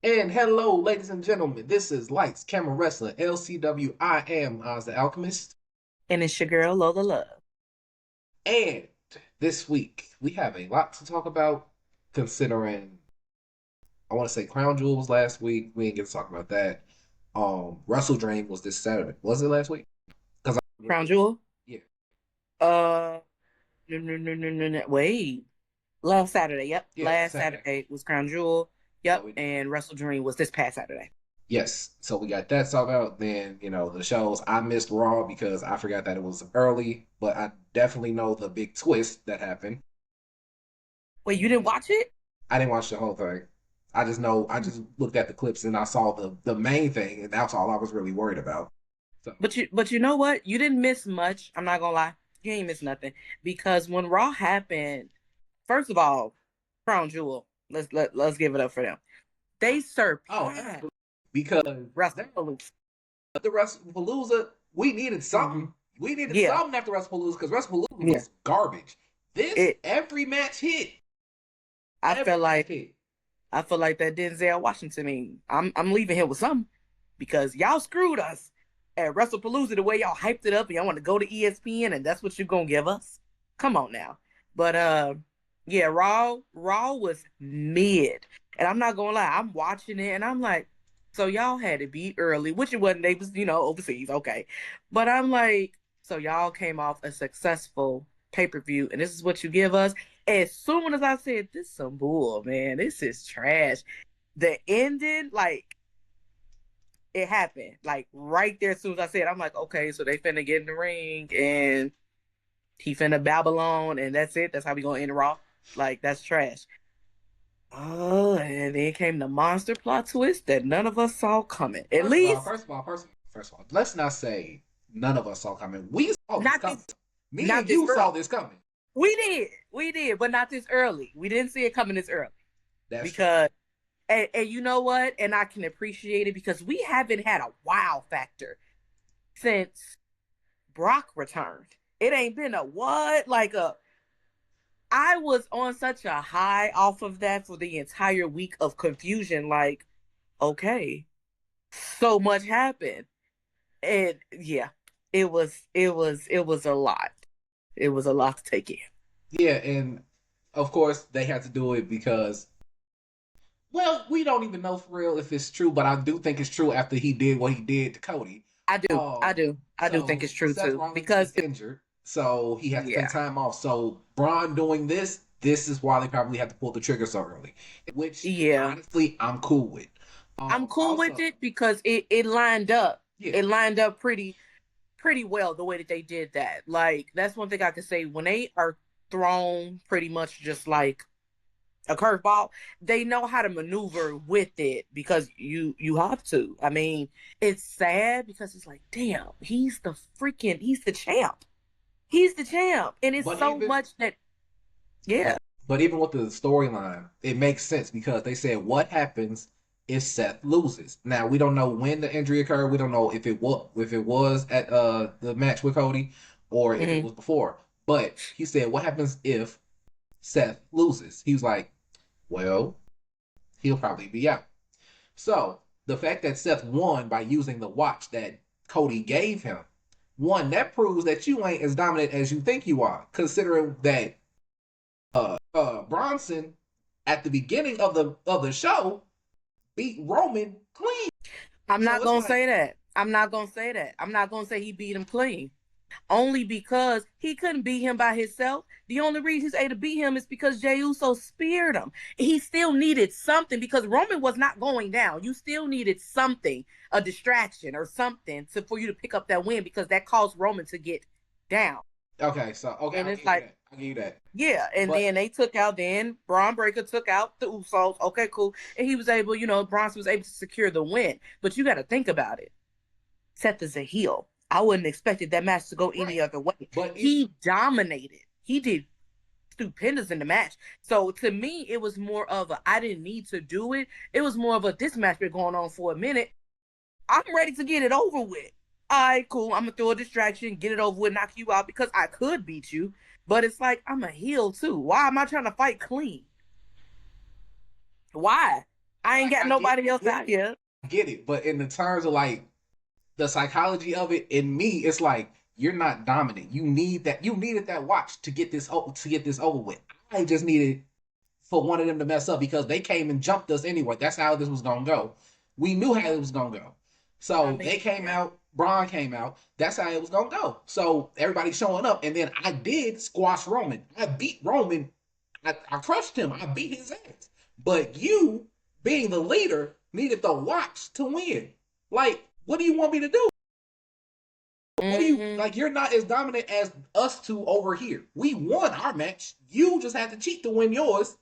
And hello, ladies and gentlemen. This is Lights, Camera Wrestling, LCW. I am Oz the Alchemist. And it's your girl, Lola Love. And this week, we have a lot to talk about, considering, I want to say Crown Jewels last week. We didn't get to talk about that. Wrestledream was this Saturday. Was it last week? Because Crown Jewel? yeah. Uh, no. Wait. Last Saturday. Yep. Yeah, Last Saturday. Saturday was Crown Jewel. So Yep. we And Wrestle Dream was this past Saturday. yes. So we got that talk out. Then, the shows. I missed Raw because I forgot that it was early, but I definitely know the big twist that happened. Wait, you didn't And watch it? I didn't watch the whole thing. I just know I just looked at the clips and I saw the main thing, and that's all I was really worried about. So, But you know what? You didn't miss much. I'm not gonna lie. You ain't miss nothing. Because when Raw happened, first of all, Crown Jewel, let's give it up for them. They oh, surpassed absolutely. Because Wrestle that, the WrestlePalooza, we needed hmm something. We needed Yeah. something after WrestlePalooza because WrestlePalooza Yeah. was garbage. This It every match hit. I Every felt match like hit. I feel like that Denzel Washington meme. I'm leaving here with something because y'all screwed us at WrestlePalooza the way y'all hyped it up and y'all want to go to ESPN and that's what you're gonna give us. Come on now. But yeah, Raw was mid. And I'm not gonna lie, I'm watching it and I'm like, so y'all had to be early, which it wasn't, they was, overseas, okay. But I'm like, so y'all came off a successful pay-per-view and this is what you give us. As soon as I said, this is some bull, man, this is trash. The ending, like, it happened. Like, right there, as soon as I said, I'm like, okay, so they finna get in the ring and he finna Babylon, and that's it. That's how we gonna end Raw. Like, that's trash. Oh, and then came the monster plot twist that none of us saw coming. At First of all, least, first of all, first of all, let's not say none of us saw coming. We saw this not this, coming. Me not and this you early. saw this coming. We did, but not this early. We didn't see it coming this early That's true. because and you know what? And I can appreciate it because we haven't had a wow factor since Brock returned. It ain't been a what? Like a I was on such a high off of that for the entire week of confusion. Like, okay, so much happened. And yeah, it was a lot. It was a lot to take in. Yeah, and of course they had to do it because, well, we don't even know for real if it's true, but I do think it's true after he did what he did to Cody. I do. I Um, do. I do think so it's true Seth too. Rollins is Because injured, so he had to take yeah. time off. So Braun doing this is why they probably had to pull the trigger so early, which Yeah. honestly I'm cool with. I'm cool with Also, it because it lined up. yeah, It lined up pretty well the way that they did that. Like that's one thing I could say when they are thrown pretty much just like a curveball, they know how to maneuver with it because you have to. I mean, it's sad because it's like, damn, he's the champ. He's the champ. And it's but so even much that yeah. But even with the storyline, it makes sense because they said what happens if Seth loses. Now we don't know when the injury occurred. We don't know if it was at the match with Cody or if it Mhm. was before. But he said what happens if Seth loses. He was like, well, he'll probably be out. So the fact that Seth won by using the watch that Cody gave him, one that proves that you ain't as dominant as you think you are. Considering that Bronson at the beginning of the show beat Roman clean. I'm not So it's gonna like, say that. I'm not gonna say that. I'm not gonna say he beat him clean. Only because he couldn't beat him by himself. The only reason he's able to beat him is because Jey Uso speared him. He still needed something because Roman was not going down. You still needed something, a distraction or something for you to pick up that win because that caused Roman to get down. okay, so okay, And I'll it's give you like, that. I'll give you that. yeah. And But then they took out, then Braun Breaker took out the Usos. Okay, cool. And he was able, Bronson was able to secure the win. But you got to think about it. Seth is a heel. I wouldn't expected that match to go right, any other way. but it He dominated. He did stupendous in the match. So to me, it was more of a I didn't need to do it. It was more of a this match been going on for a minute. I'm ready to get it over with. All right, cool. I'm gonna throw a distraction, get it over with, knock you out because I could beat you. But it's like I'm a heel too. Why am I trying to fight clean? Why? I ain't got nobody else out here. I get it, but in the terms of like the psychology of it, in me, it's like you're not dominant. You need that. You needed that watch to get this over with. I just needed for one of them to mess up because they came and jumped us anyway. That's how this was gonna go. We knew how it was gonna go. I So mean, they came out, Braun came out. That's how it was gonna go. So everybody's showing up, and then I did squash Roman. I beat Roman. I crushed him. I beat his ass. But you, being the leader, needed the watch to win. Like, what do you want me to do? What do you like? You're not as dominant as us two over here. We won our match. You just had to cheat to win yours,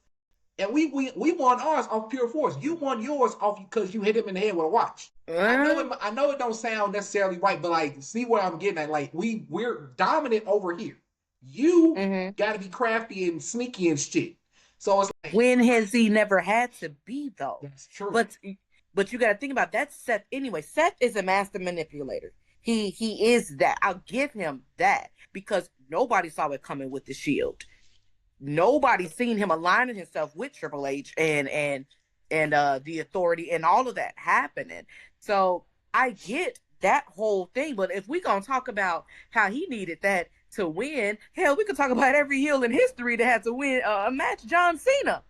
and we won ours off pure force. You won yours off because you hit him in the head with a watch. I know it don't sound necessarily right, but like, see what I'm getting at? Like, we're dominant over here. You got to be crafty and sneaky and shit. So it's like, when has he never had to be though? that's true. But you got to think about that. Seth anyway. Seth is a master manipulator. He is that. I'll give him that because nobody saw it coming with the Shield. Nobody seen him aligning himself with Triple H and the Authority and all of that happening. So I get that whole thing. But if we're gonna talk about how he needed that to win, hell, we could talk about every heel in history that had to win a match. John Cena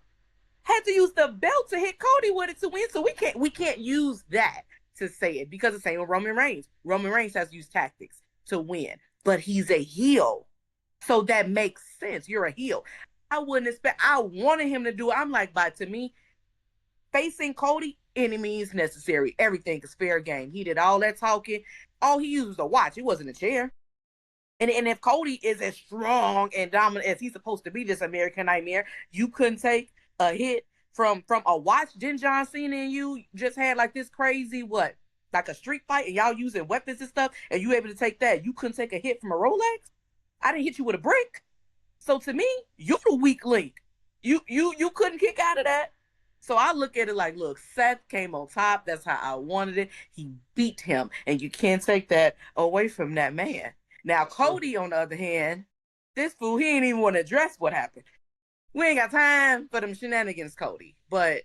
had to use the belt to hit Cody with it to win. So we can't use that to say it because the same with Roman Reigns. Roman Reigns has used tactics to win, but he's a heel. So that makes sense. You're a heel. I wouldn't expect, I wanted him to do it. I'm like, but to me, facing Cody, any means necessary. Everything is fair game. He did all that talking. All he used was a watch. It wasn't a chair. And if Cody is as strong and dominant as he's supposed to be, this American Nightmare, you couldn't take a hit from a watch. Didn't John Cena and you just had like this crazy what? Like a street fight and y'all using weapons and stuff, and you able to take that. You couldn't take a hit from a Rolex? I didn't hit you with a brick. So to me, you're the weak link. You couldn't kick out of that. So I look at it like, look, Seth came on top. That's how I wanted it. He beat him, and you can't take that away from that man. Now, Cody, on the other hand, this fool, he ain't even want to address what happened. We ain't got time for them shenanigans, Cody. But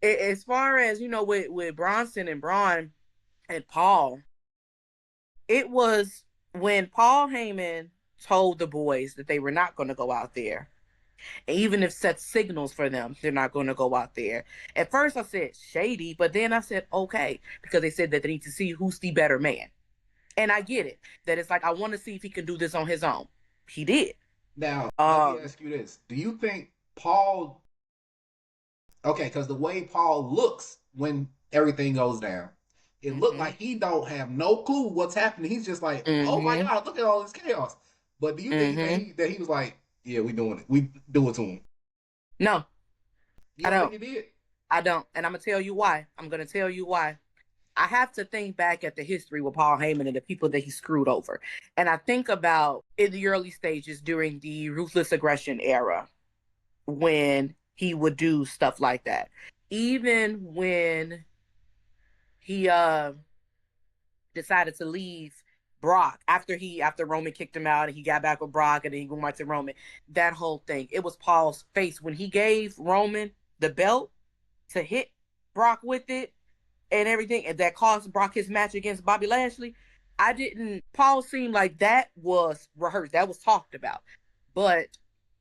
as far as, with Bronson and Braun and Paul, it was when Paul Heyman told the boys that they were not going to go out there. And even if Seth signals for them, they're not going to go out there. At first I said shady, but then I said okay, because they said that they need to see who's the better man. And I get it. That it's like, I want to see if he can do this on his own. He did. Now, let me ask you this. Do you think Paul... Okay, because the way Paul looks when everything goes down, it looked like he don't have no clue what's happening. He's just like, oh my God, look at all this chaos. But do you think that he was like, yeah, we doing it. We do it to him? No. I don't think he did? I don't. And I'm going to tell you why. I'm going to tell you why. I have to think back at the history with Paul Heyman and the people that he screwed over. And I think about in the early stages during the Ruthless Aggression era when he would do stuff like that. Even when he decided to leave Brock after Roman kicked him out and he got back with Brock and then he went back to Roman, that whole thing. It was Paul's face when he gave Roman the belt to hit Brock with it and everything, and that caused Brock his match against Bobby Lashley. Paul seemed like that was rehearsed, that was talked about. But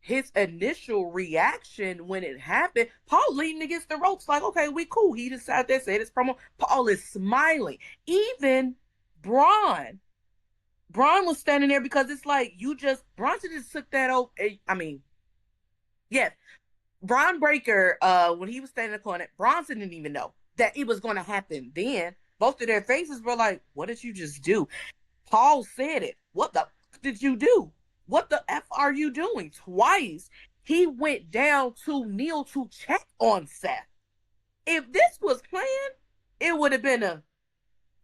his initial reaction when it happened, Paul leaning against the ropes like, okay, we cool. He decided to say this promo. Paul is smiling. Even Braun was standing there because it's like, Bronson just took that over. I mean, yeah. Braun Breaker, when he was standing in the corner, Bronson didn't even know that it was going to happen then. Both of their faces were like, what did you just do? Paul said it. What the f did you do? What the F are you doing? Twice. He went down to kneel to check on Seth. If this was planned, it would have been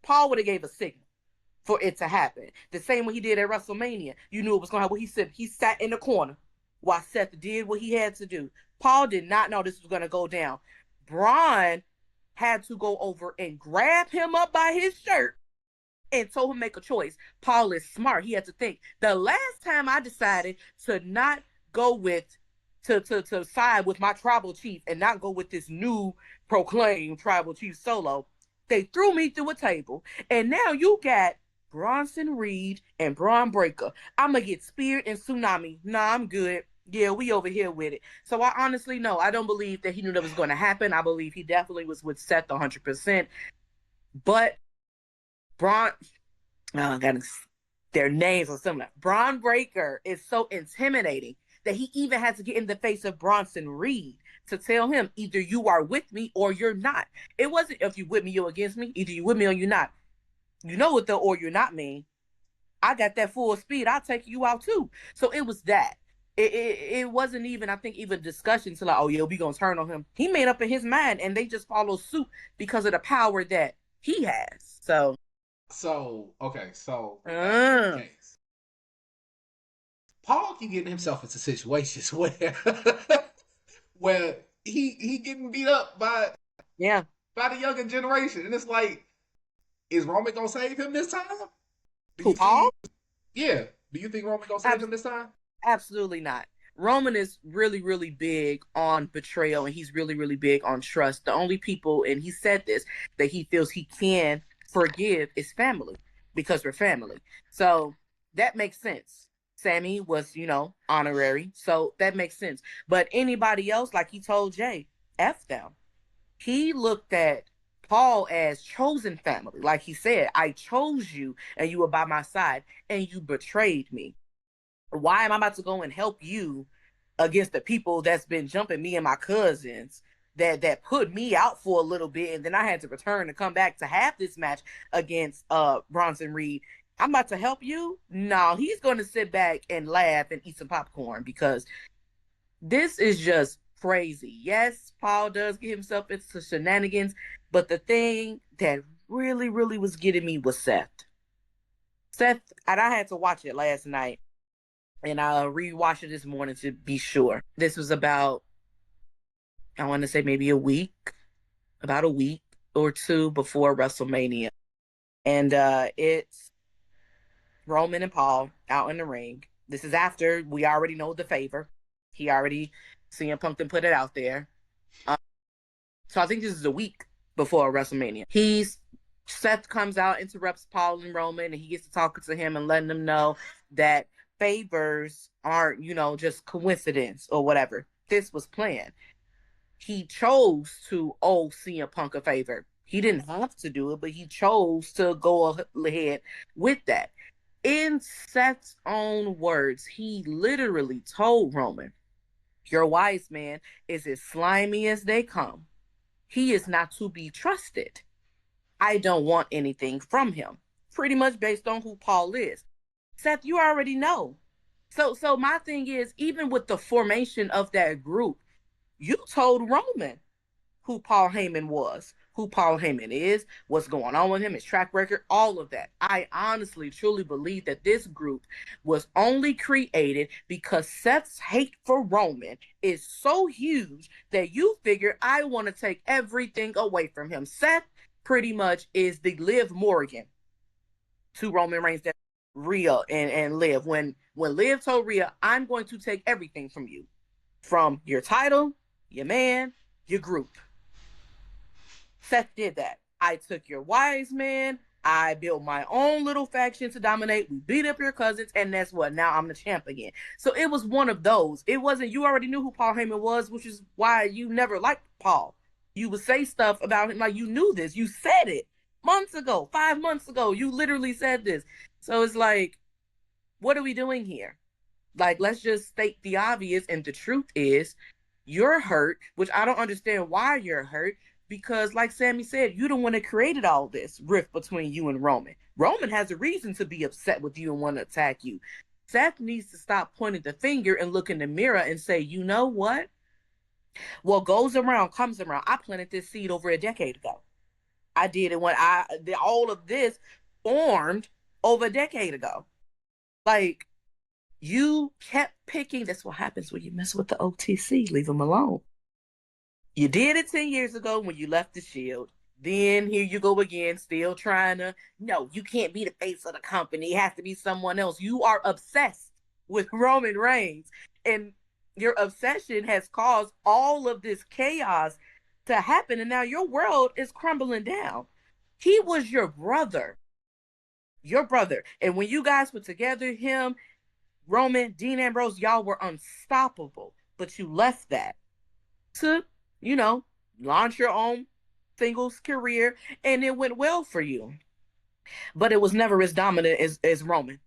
Paul would have gave a signal for it to happen. The same way he did at WrestleMania. You knew it was going to happen. He sat in the corner while Seth did what he had to do. Paul did not know this was going to go down. Braun had to go over and grab him up by his shirt and told him make a choice. Paul is smart. He had to think. The last time I decided to not go with to side with my tribal chief and not go with this new proclaimed tribal chief Solo. They threw me through a table, and now you got Bronson Reed and Braun Breaker. I'm gonna get speared and tsunami. Nah, I'm good. Yeah, we over here with it. So I honestly know I don't believe that he knew that was going to happen. I believe he definitely was with Seth 100%. But Braun, oh, their names are similar. Braun Breaker is so intimidating that he even had to get in the face of Bronson Reed to tell him either you are with me or you're not. It wasn't if you with me, you're against me. Either you with me or you're not. You know what the or you're not mean. I got that full speed. I'll take you out too. So it was that. It wasn't even, I think, even discussion to like, oh yeah, we gonna turn on him. He made up in his mind, and they just follow suit because of the power that he has. So okay, so if that's the case, Paul keep getting himself into situations where where he getting beat up yeah, by the younger generation, and it's like, is Roman gonna save him this time? Do who you Paul? think? Yeah. Do you think Roman gonna save him this time? Absolutely not. Roman is really, really big on betrayal, and he's really, really big on trust. The only people, and he said this, that he feels he can forgive is family because we're family. So that makes sense. Sammy was, honorary. So that makes sense. But anybody else, like he told Jay, F them. He looked at Paul as chosen family. Like he said, I chose you and you were by my side and you betrayed me. Why am I about to go and help you against the people that's been jumping me and my cousins that put me out for a little bit, and then I had to return to come back to have this match against Bronson Reed? I'm about to help you? No, he's going to sit back and laugh and eat some popcorn because this is just crazy. Yes, Paul does get himself into shenanigans, but the thing that really, really was getting me was Seth. Seth, and I had to watch it last night and I rewatched it this morning to be sure. This was about, I want to say maybe about a week or two before WrestleMania. And it's Roman and Paul out in the ring. This is after we already know the favor. He already, CM Punk then put it out there. So I think this is a week before WrestleMania. Seth comes out, interrupts Paul and Roman, and he gets to talking to him and letting them know that favors aren't, just coincidence or whatever. This was planned. He chose to owe CM Punk a favor. He didn't have to do it, but he chose to go ahead with that. In Seth's own words, he literally told Roman, your wise man is as slimy as they come. He is not to be trusted. I don't want anything from him. Pretty much based on who Paul is. Seth, you already know. So my thing is, even with the formation of that group, you told Roman who Paul Heyman was, who Paul Heyman is, what's going on with him, his track record, all of that. I honestly, truly believe that this group was only created because Seth's hate for Roman is so huge that you figure I want to take everything away from him. Seth pretty much is the Liv Morgan to Roman Reigns, that Rhea and Liv. When Liv told Rhea, I'm going to take everything from you, from your title, your man, your group. Seth did that. I took your wise man. I built my own little faction to dominate. We beat up your cousins, and that's what. Now I'm the champ again. So it was one of those. It wasn't, you already knew who Paul Heyman was, which is why you never liked Paul. You would say stuff about him like you knew this. You said it months ago, 5 months ago. You literally said this. So it's like, what are we doing here? Like, let's just state the obvious. And the truth is, you're hurt, which I don't understand why you're hurt. Because, like Sammy said, you the one that created all this rift between you and Roman. Roman has a reason to be upset with you and want to attack you. Seth needs to stop pointing the finger and look in the mirror and say, you know what? What goes around comes around. I planted this seed over a decade ago. I did it when all of this formed over a decade ago. Like, you kept picking. That's what happens when you mess with the OTC. Leave them alone. You did it 10 years ago when you left the Shield. Then here you go again, still trying to, no, you can't be the face of the company. It has to be someone else. You are obsessed with Roman Reigns. And Your obsession has caused all of this chaos to happen, and now your world is crumbling down. He was your brother. Your brother. And when you guys were together, him, Roman, Dean Ambrose, y'all were unstoppable. But you left that to, you know, launch your own singles career, and it went well for you. But it was never as dominant as Roman.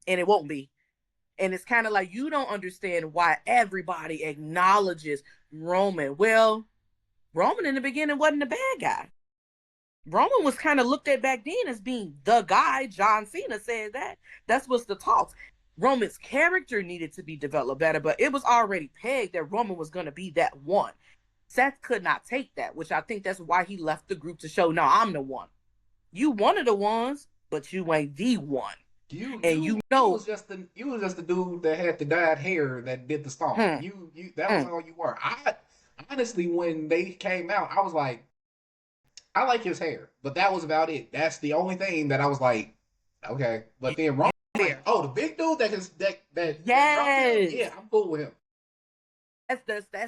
And it won't be. And it's kind of like you don't understand why everybody acknowledges Roman. Well, Roman in the beginning wasn't a bad guy. Roman was kind of looked at back then as being the guy. John Cena said that. That's what's the talks. Roman's character needed to be developed better, but it was already pegged that Roman was going to be that one. Seth could not take that, which I think that's why he left the group to show, no, I'm the one. You one of the ones, but you ain't the one. You was just the dude that had the dyed hair that did the stomp. You that was all you were. I honestly, when they came out, I was like, I like his hair, but that was about it. That's the only thing that I was like, okay. But then Ron, like, oh, the big dude that yes, yeah, I'm cool with him. That's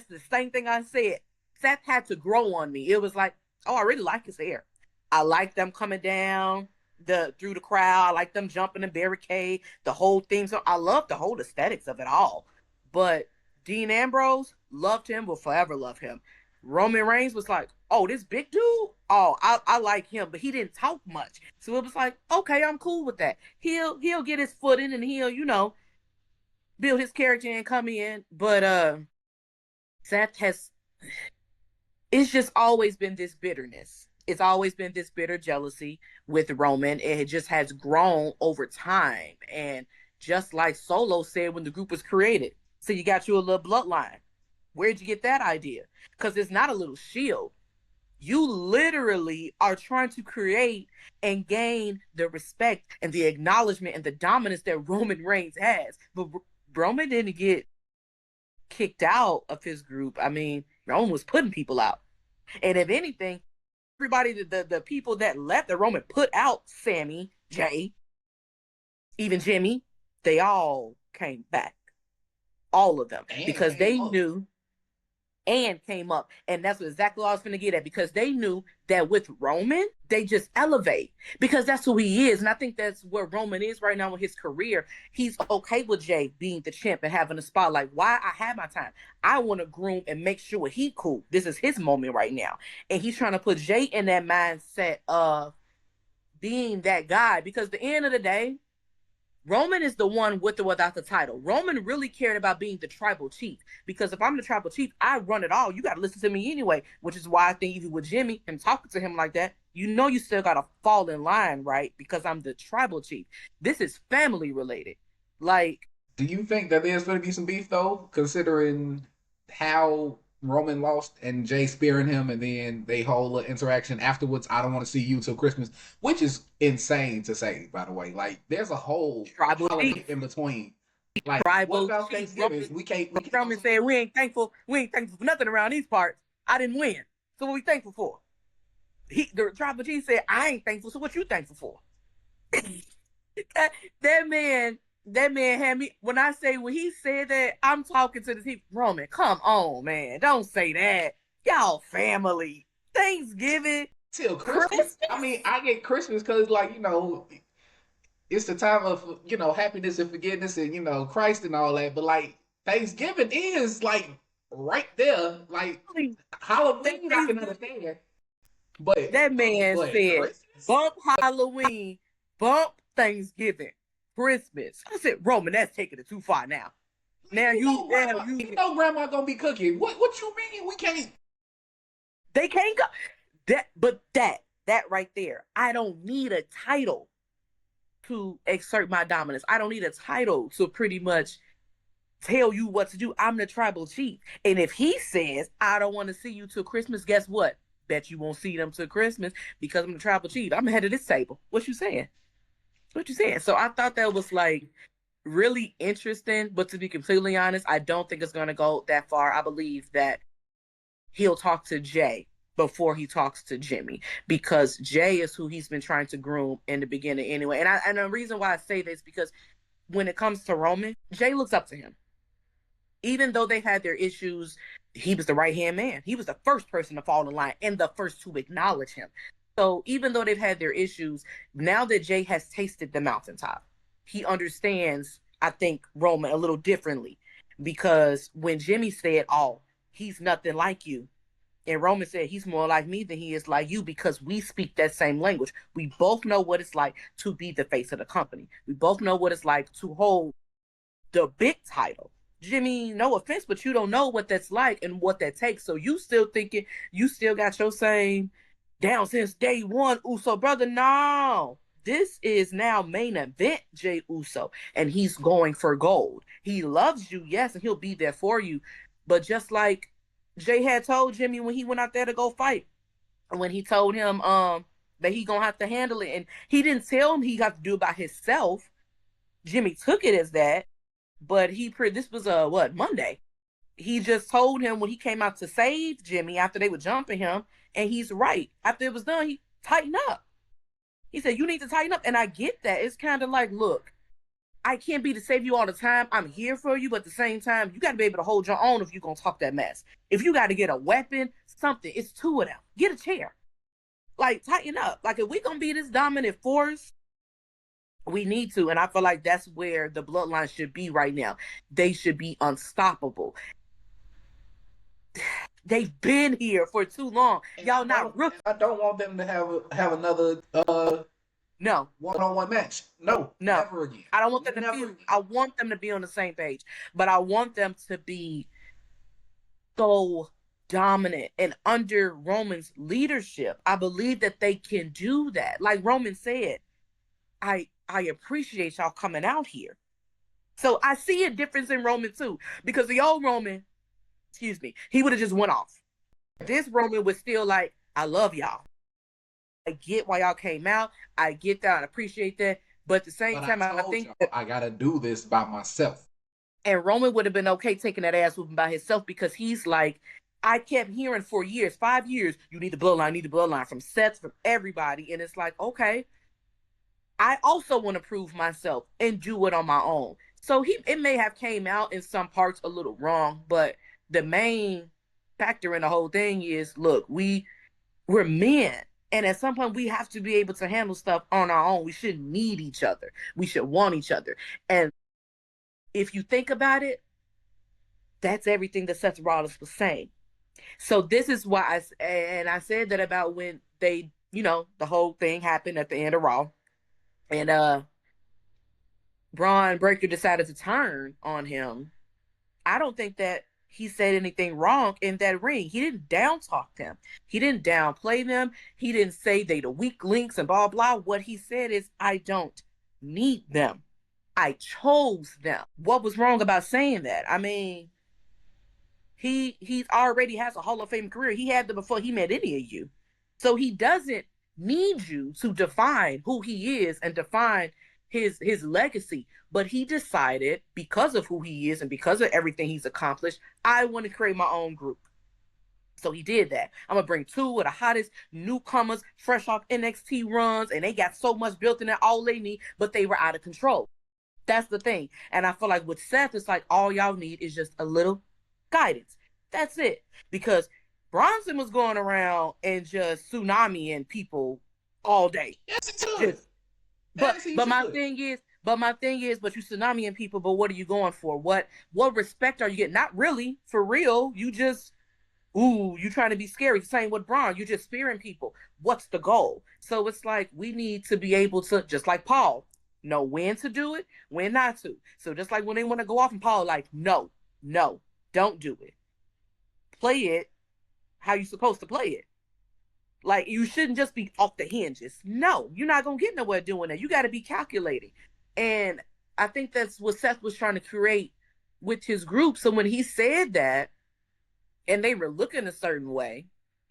the same thing I said. Seth had to grow on me. It was like, oh, I really like his hair. I like them coming down through the crowd. I like them jumping the barricade, the whole thing. So I love the whole aesthetics of it all. But Dean Ambrose, loved him, will forever love him. Roman Reigns was like, oh, this big dude? Oh, I like him, but he didn't talk much. So it was like, okay, I'm cool with that. He'll get his foot in and he'll, build his character and come in. But Seth has, it's just always been this bitterness. It's always been this bitter jealousy with Roman. It just has grown over time. And just like Solo said when the group was created, so you got you a little bloodline. Where'd you get that idea? Because it's not a little shield. You literally are trying to create and gain the respect and the acknowledgement and the dominance that Roman Reigns has. But Roman didn't get kicked out of his group. I mean, Roman was putting people out. And if anything, everybody, the people that left that Roman put out, Sammy, Jay, even Jimmy, they all came back. All of them. Because they knew and came up. And that's exactly what I was going to get at, because they knew that with Roman, they just elevate, because that's who he is. And I think that's where Roman is right now in his career. He's okay with Jay being the champ and having a spotlight. Why? I have my time. I want to groom and make sure he cool. This is his moment right now. And he's trying to put Jay in that mindset of being that guy, because at the end of the day, Roman is the one with or without the title. Roman really cared about being the tribal chief, because if I'm the tribal chief, I run it all. You got to listen to me anyway, which is why I think even with Jimmy and talking to him like that, you still got to fall in line, right? Because I'm the tribal chief. This is family related. Like, do you think that there's going to be some beef though, considering how Roman lost and Jay spearing him, and then they whole interaction afterwards? I don't want to see you till Christmas, which is insane to say, by the way. Like, there's a whole tribal holiday in between. Like, tribal what about Thanksgiving? Roman, we can't. Roman said we ain't thankful for nothing around these parts. I didn't win, so what we thankful for? The tribal chief said, I ain't thankful, so what you thankful for? that man had me, when I say, when he said that, I'm talking to the people. Roman, come on, man, don't say that. Y'all family. Thanksgiving Till Christmas. I mean, I get Christmas because, like, it's the time of, happiness and forgiveness and, Christ and all that. But, like, Thanksgiving is, like, right there. Like, Halloween, I can understand. But that man said, Christmas? bump Halloween, bump Thanksgiving, Christmas. I said, Roman, that's taking it too far now. Now you know grandma gonna be cooking. What you mean we can't? They can't go. That right there. I don't need a title to exert my dominance. I don't need a title to pretty much tell you what to do. I'm the tribal chief. And if he says, I don't want to see you till Christmas, guess what? Bet you won't see them till Christmas, because I'm the tribal chief. I'm ahead of this table. What you saying? So I thought that was like really interesting, but to be completely honest, I don't think it's going to go that far. I believe that he'll talk to Jay before he talks to Jimmy, because Jay is who he's been trying to groom in the beginning anyway. And the reason why I say this, because when it comes to Roman, Jay looks up to him. Even though they had their issues, he was the right hand man. He was the first person to fall in line and the first to acknowledge him. So even though they've had their issues, now that Jay has tasted the mountaintop, he understands, I think, Roman a little differently. Because when Jimmy said, "Oh, he's nothing like you," and Roman said, "He's more like me than he is like you," because we speak that same language. We both know what it's like to be the face of the company. We both know what it's like to hold the big title. Jimmy, no offense, but you don't know what that's like and what that takes. So you still thinking you still got your same down since day one, Uso brother. No. This is now main event Jay Uso, and he's going for gold. He loves you, yes, and he'll be there for you. But just like Jay had told Jimmy when he went out there to go fight, when he told him that he gonna have to handle it, and he didn't tell him he got to do it by himself. Jimmy took it as that, but this was what, Monday. He just told him when he came out to save Jimmy after they were jumping him, and he's right. After it was done, he tightened up. He said, "You need to tighten up," and I get that. It's kind of like, look, I can't be to save you all the time. I'm here for you, but at the same time, you got to be able to hold your own if you're gonna talk that mess. If you got to get a weapon, something, it's two of them. Get a chair. Like, tighten up. Like, if we gonna be this dominant force, we need to, and I feel like that's where the bloodline should be right now. They should be unstoppable. They've been here for too long. And Y'all not rookies. I don't want them to have another No, one-on-one match. No, no. never again. I don't want them to Never be. again. I want them to be on the same page, but I want them to be so dominant and under Roman's leadership. I believe that they can do that. Like Roman said, I appreciate y'all coming out here. So I see a difference in Roman too, because the old Roman, excuse me, he would have just went off. This Roman was still like, "I love y'all. I get why y'all came out. I get that. I appreciate that." But at the same time, I think that, I gotta do this by myself. and Roman would have been okay taking that ass whooping by himself, because he's like, I kept hearing for years, 5 years, "You need the bloodline, need the bloodline," from Seth, from everybody. And it's like, okay, I also want to prove myself and do it on my own. So it may have came out in some parts a little wrong, but the main factor in the whole thing is, look, we're men. And at some point we have to be able to handle stuff on our own. We shouldn't need each other. We should want each other. And if you think about it, that's everything that Seth Rollins was saying. So this is why I said that about when they, the whole thing happened at the end of Raw. And Braun Breaker decided to turn on him. I don't think that he said anything wrong in that ring. He didn't down talk them. He didn't downplay them. He didn't say they the weak links and blah blah. What he said is, "I don't need them. I chose them." What was wrong about saying that? I mean, he's already has a Hall of Fame career. He had them before he met any of you. So he doesn't need you to define who he is and define his legacy. But he decided, because of who he is and because of everything he's accomplished, I want to create my own group. So he did that. I'm gonna bring two of the hottest newcomers fresh off NXT runs, and they got so much built in that all they need, but they were out of control. That's the thing. And I feel like with Seth, it's like all y'all need is just a little guidance. That's it. Because Bronson was going around and just tsunamiing people all day. Yes, it should. Just, but my thing is, but you tsunamiing people, but what are you going for? What respect are you getting? Not really, for real. You just, you trying to be scary. Same with Braun. You're just spearing people. What's the goal? So it's like, we need to be able to, just like Paul, know when to do it, when not to. So just like when they want to go off, and Paul like, no, don't do it. Play it how you supposed to play it. Like, you shouldn't just be off the hinges. No, you're not gonna get nowhere doing that. You got to be calculating. And I think that's what Seth was trying to create with his group. So when he said that, and they were looking a certain way,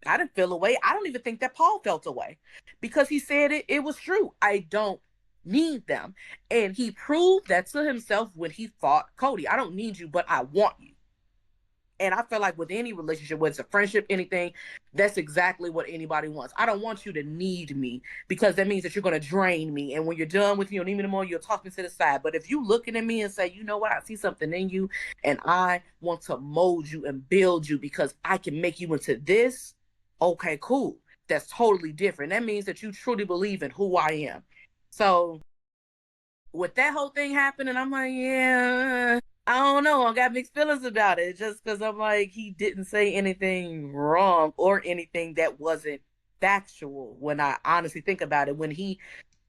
I didn't feel a way. I don't even think that Paul felt a way, because he said it was true. I don't need them. And he proved that to himself when he fought Cody. I don't need you, but I want you. And I feel like with any relationship, whether it's a friendship, anything, that's exactly what anybody wants. I don't want you to need me because that means that you're going to drain me. And when you're done with me, you don't need me anymore, you'll toss me to the side. But if you looking at me and say, you know what, I see something in you and I want to mold you and build you because I can make you into this, okay, cool. That's totally different. That means that you truly believe in who I am. So with that whole thing happening, I'm like, yeah, I don't know. I got mixed feelings about it just because I'm like, he didn't say anything wrong or anything that wasn't factual when I honestly think about it. When he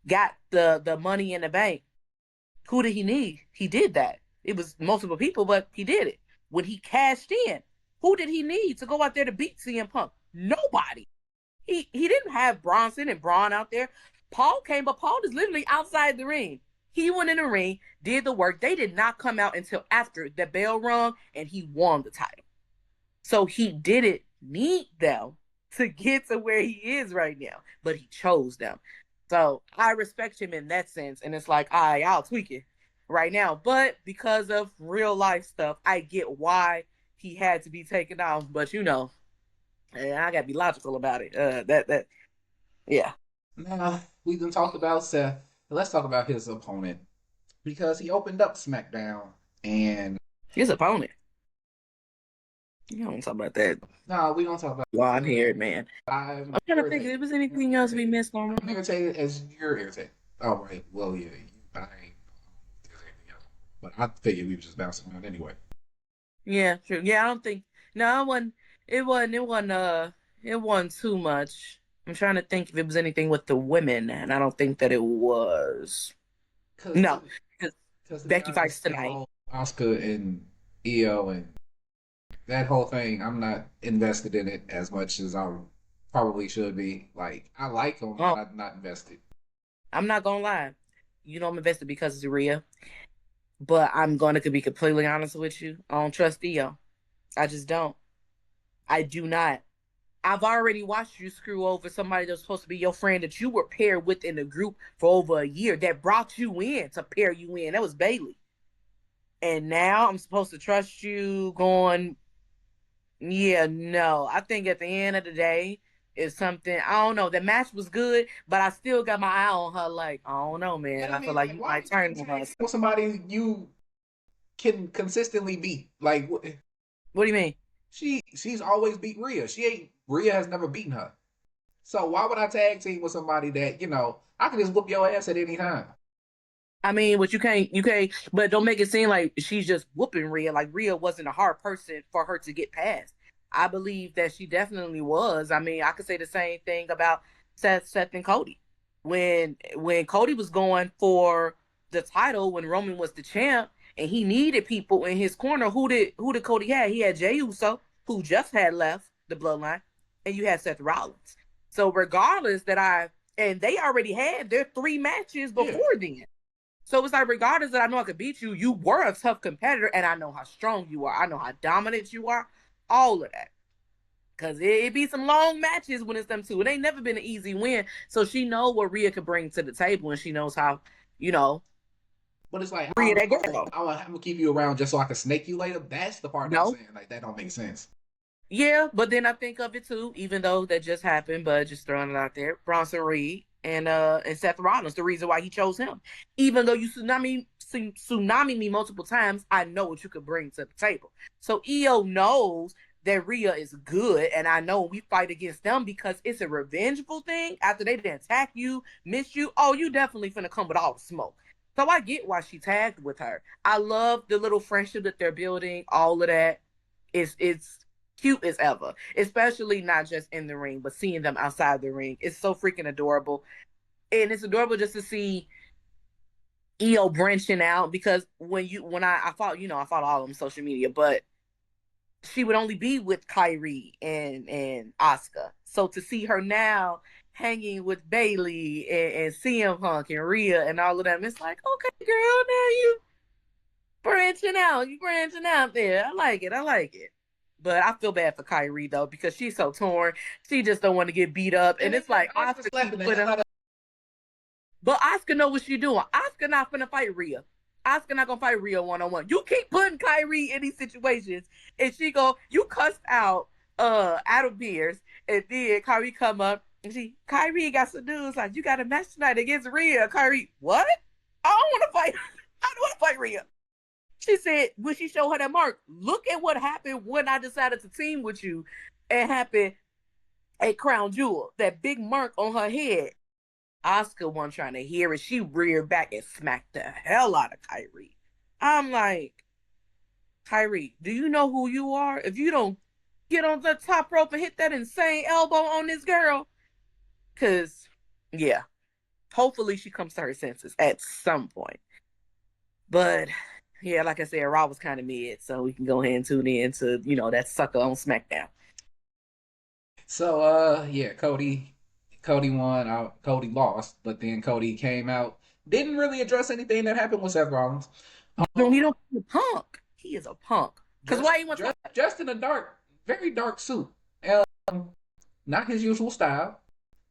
got the money in the bank, who did he need? He did that. It was multiple people, but he did it. When he cashed in, who did he need to go out there to beat CM Punk? Nobody. He didn't have Bronson and Braun out there. Paul came, but Paul is literally outside the ring. He went in the ring, did the work. They did not come out until after the bell rung and he won the title. So he didn't need them to get to where he is right now, but he chose them. So I respect him in that sense. And it's like, I'll tweak it right now. But because of real life stuff, I get why he had to be taken off. But you know, I gotta be logical about it. Yeah. Now, we done talked about Seth. Let's talk about his opponent because he opened up SmackDown and His opponent. You don't talk about that no, we don't talk about blonde haired man. I'm I'm trying to think if irritated. there was anything else we missed on. I'm irritated as you're irritated. All right, well, yeah, I ain't irritated, but I figured we were just bouncing around anyway. Yeah, true. Yeah, I don't think no, it wasn't it wasn't too much. I'm trying to think if it was anything with the women, and I don't think that it was. Because No, because to be Becky fights honest, the tonight. whole Oscar and EO and that whole thing, I'm not invested in it as much as I probably should be. Like, I like them, but Oh, I'm not invested. I'm not gonna lie. You know I'm invested because it's Rhea, but I'm gonna be completely honest with you. I don't trust Theo. I just don't. I do not. I've already watched you screw over somebody that's supposed to be your friend that you were paired with in the group for over a year that brought you in to pair you in. That was Bailey. And now I'm supposed to trust you going, yeah, no. I think at the end of the day, it's something, I don't know. The match was good, but I still got my eye on her like, I don't know, And man. I I feel mean, like like, you why might you turn keep on her. tagging with somebody you can consistently beat? Like, What do you mean? she's always beat Rhea. Rhea has never beaten her. So why would I tag team with somebody that I can just whoop your ass at any time? I mean, but you can't, but don't make it seem like she's just whooping Rhea. Like Rhea wasn't a hard person for her to get past. I believe that she definitely was. I mean, I could say the same thing about Seth and Cody. When Cody was going for the title, when Roman was the champ, and he needed people in his corner, who did Cody have? He had Jey Uso, who just had left the Bloodline, and you had Seth Rollins. So regardless that and they already had their 3 matches Yeah. before then. So it's like, regardless that I know I could beat you, you were a tough competitor, and I know how strong you are. I know how dominant you are. All of that. Because it be some long matches when it's them two. It ain't never been an easy win. So she know what Rhea could bring to the table, and she knows how, you know, But it's like Rhea that girl. I'm gonna keep you around just so I can snake you later. That's the part I'm No, saying. Like that don't make sense. yeah, but then I think of it too, even though that just happened, but just throwing it out there. Bronson Reed and Seth Rollins, the reason why he chose him. Even though you tsunami me multiple times, I know what you could bring to the table. So EO knows that Rhea is good, and I know we fight against them because it's a revengeful thing. After they didn't attack you, miss you, oh, you definitely finna come with all the smoke. So I get why she tagged with her. I love the little friendship that they're building, all of that. It's cute as ever, especially not just in the ring, but seeing them outside the ring. It's so freaking adorable. And it's adorable just to see EO branching out because when I follow, I follow all of them social media, but she would only be with Kyrie and Oscar. So to see her now hanging with Bailey and CM Punk and Rhea and all of them, it's like, okay, girl, now you branching out there. I like it. I like it. But I feel bad for Kyrie though because she's so torn. She just don't want to get beat up, and it's like I was Oscar just laughing keep at putting. that. But Oscar know what she doing. Oscar not finna fight Rhea. Asuka not gonna fight Rhea 1-on-1. You keep putting Kyrie in these situations, and she go, you cussed out Adam Pierce, and then Kyrie come up and Kyrie got some news like you got a match tonight against Rhea. Kyrie, what? I don't want to fight. I don't want to fight Rhea. She said when she showed her that mark, look at what happened when I decided to team with you. It happened at Crown Jewel, that big mark on her head. Asuka wasn't trying to hear it. She reared back and smacked the hell out of Kyrie. I'm like, Kyrie, do you know who you are? If you don't get on the top rope and hit that insane elbow on this girl, because, yeah, hopefully she comes to her senses at some point. But, yeah, like I said, Raw was kind of mid, so we can go ahead and tune in to, that sucker on SmackDown. So, yeah, Cody won. Cody lost, but then Cody came out. Didn't really address anything that happened with Seth Rollins. No, he don't be a punk. He is a punk. Because why he wants dressed in a very dark suit. Not his usual style.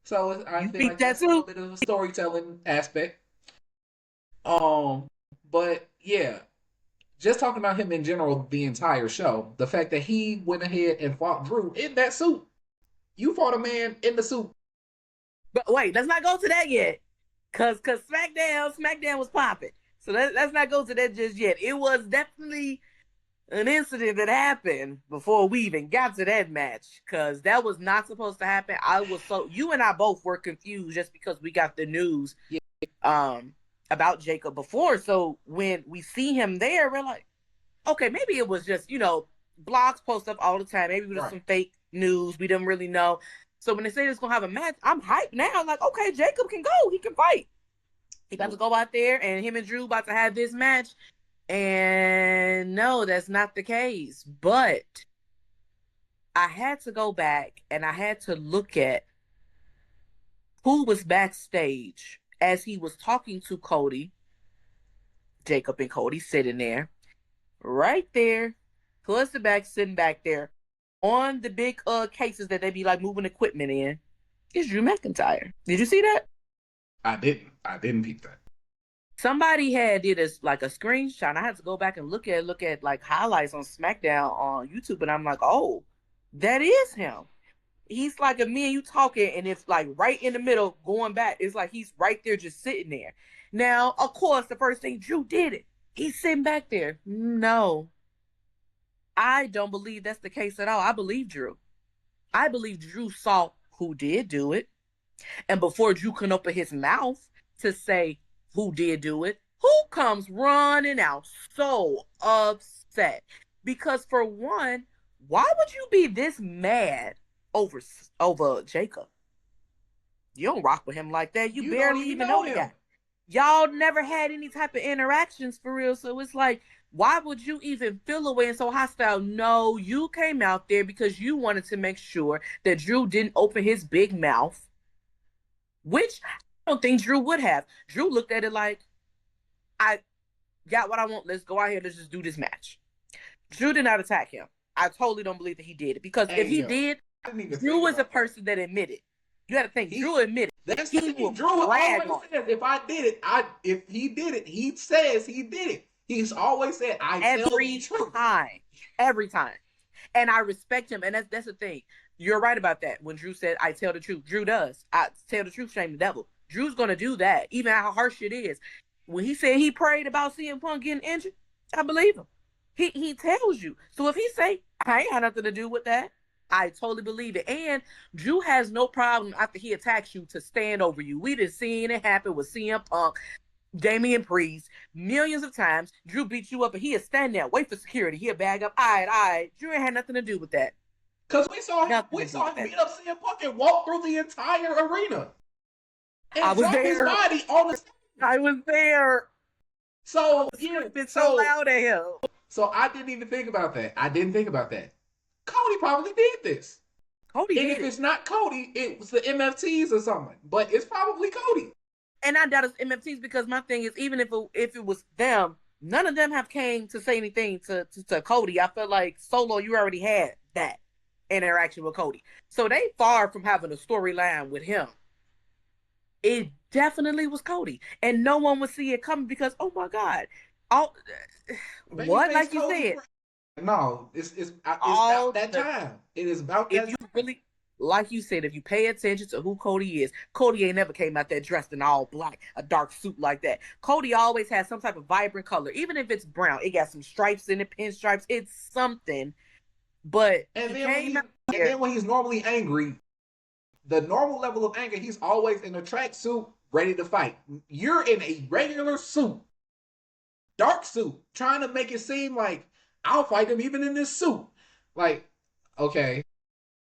So I think like that's a little bit of a storytelling aspect. But yeah, just talking about him in general, the entire show, the fact that he went ahead and fought Drew in that suit. You fought a man in the suit. But wait, let's not go to that yet. Cause SmackDown was popping. So let's not go to that just yet. It was definitely an incident that happened before we even got to that match. Cause that was not supposed to happen. You and I both were confused just because we got the news about Jacob before. So when we see him there, we're like, okay, maybe it was just, blogs post up all the time. Maybe it was just some fake news. We didn't really know. So when they say it's going to have a match, I'm hyped now. I'm like, okay, Jacob can go. He can fight. He about to go out there, and him and Drew about to have this match. And no, that's not the case. But I had to go back, and I had to look at who was backstage as he was talking to Cody. Jacob and Cody sitting there. Right there. Plus the back, sitting back there. On the big cases that they be like moving equipment in is Drew McIntyre. Did you see that? I didn't peep that. Somebody did a screenshot. And I had to go back and look at like highlights on SmackDown on YouTube, and I'm like, oh, that is him. He's like a me and you talking, and it's like right in the middle going back. It's like he's right there just sitting there. Now, of course, the first thing Drew did it. He's sitting back there. No. I don't believe that's the case at all. I believe Drew. I believe Drew saw who did do it. And before Drew can open his mouth to say who did do it, who comes running out so upset? Because for one, why would you be this mad over Jacob? You don't rock with him like that. You barely even know the guy. Y'all never had any type of interactions for real. So it's like, why would you even feel away and so hostile? No, you came out there because you wanted to make sure that Drew didn't open his big mouth, which I don't think Drew would have. Drew looked at it like, I got what I want. Let's go out here. Let's just do this match. Drew did not attack him. I totally don't believe that he did it because if he did, Drew was a person that admitted. You got to think, Drew admitted. That's he Drew always says, if I did it, if he did it, he says he did it. He's always said, I tell the truth. Every time. And I respect him. And that's the thing. You're right about that. When Drew said, I tell the truth. Drew does. I tell the truth, shame the devil. Drew's going to do that, even how harsh it is. When he said he prayed about CM Punk getting injured, I believe him. He tells you. So if he say, I ain't had nothing to do with that, I totally believe it. And Drew has no problem after he attacks you to stand over you. We done seen it happen with CM Punk, Damian Priest, millions of times. Drew beat you up and he'll stand there, wait for security. He'll bag up. All right. Drew ain't had nothing to do with that. Because we saw him beat up CM Punk and walk through the entire arena. And I was there. His body on the stage. I was there. So, yeah. It's so loud at him. So I didn't even think about that. I didn't think about that. Cody probably did this. Cody and did if it's not Cody, it was the MFTs or something. But it's probably Cody. And I doubt it's MFTs because my thing is, even if it was them, none of them have came to say anything to Cody. I feel like Solo, you already had that interaction with Cody. So they far from having a storyline with him. It definitely was Cody. And no one would see it coming because, oh my God, All what, Babyface like you Cody. said, No, it's about all that the time. It is about if that you time. really like you said, if you pay attention to who Cody is, Cody ain't never came out there dressed in all black, a dark suit like that. Cody always has some type of vibrant color, even if it's brown. It got some stripes in it, pinstripes. It's something. But And he then when came he's out here. normally angry, the normal level of anger, he's always in a tracksuit, ready to fight. You're in a regular suit, dark suit, trying to make it seem like I'll fight him even in this suit. Like, okay,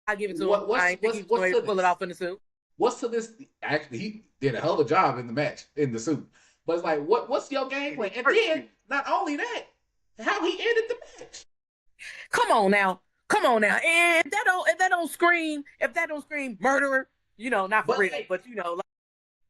I give it to him. I ain't think he was what's going to to pull it this? off in the suit. What's to this? Actually, he did a hell of a job in the match in the suit. But it's like, what's your game plan? And then not only that, how he ended the match. Come on now. Come on now. And if that don't scream murderer, not for But real, but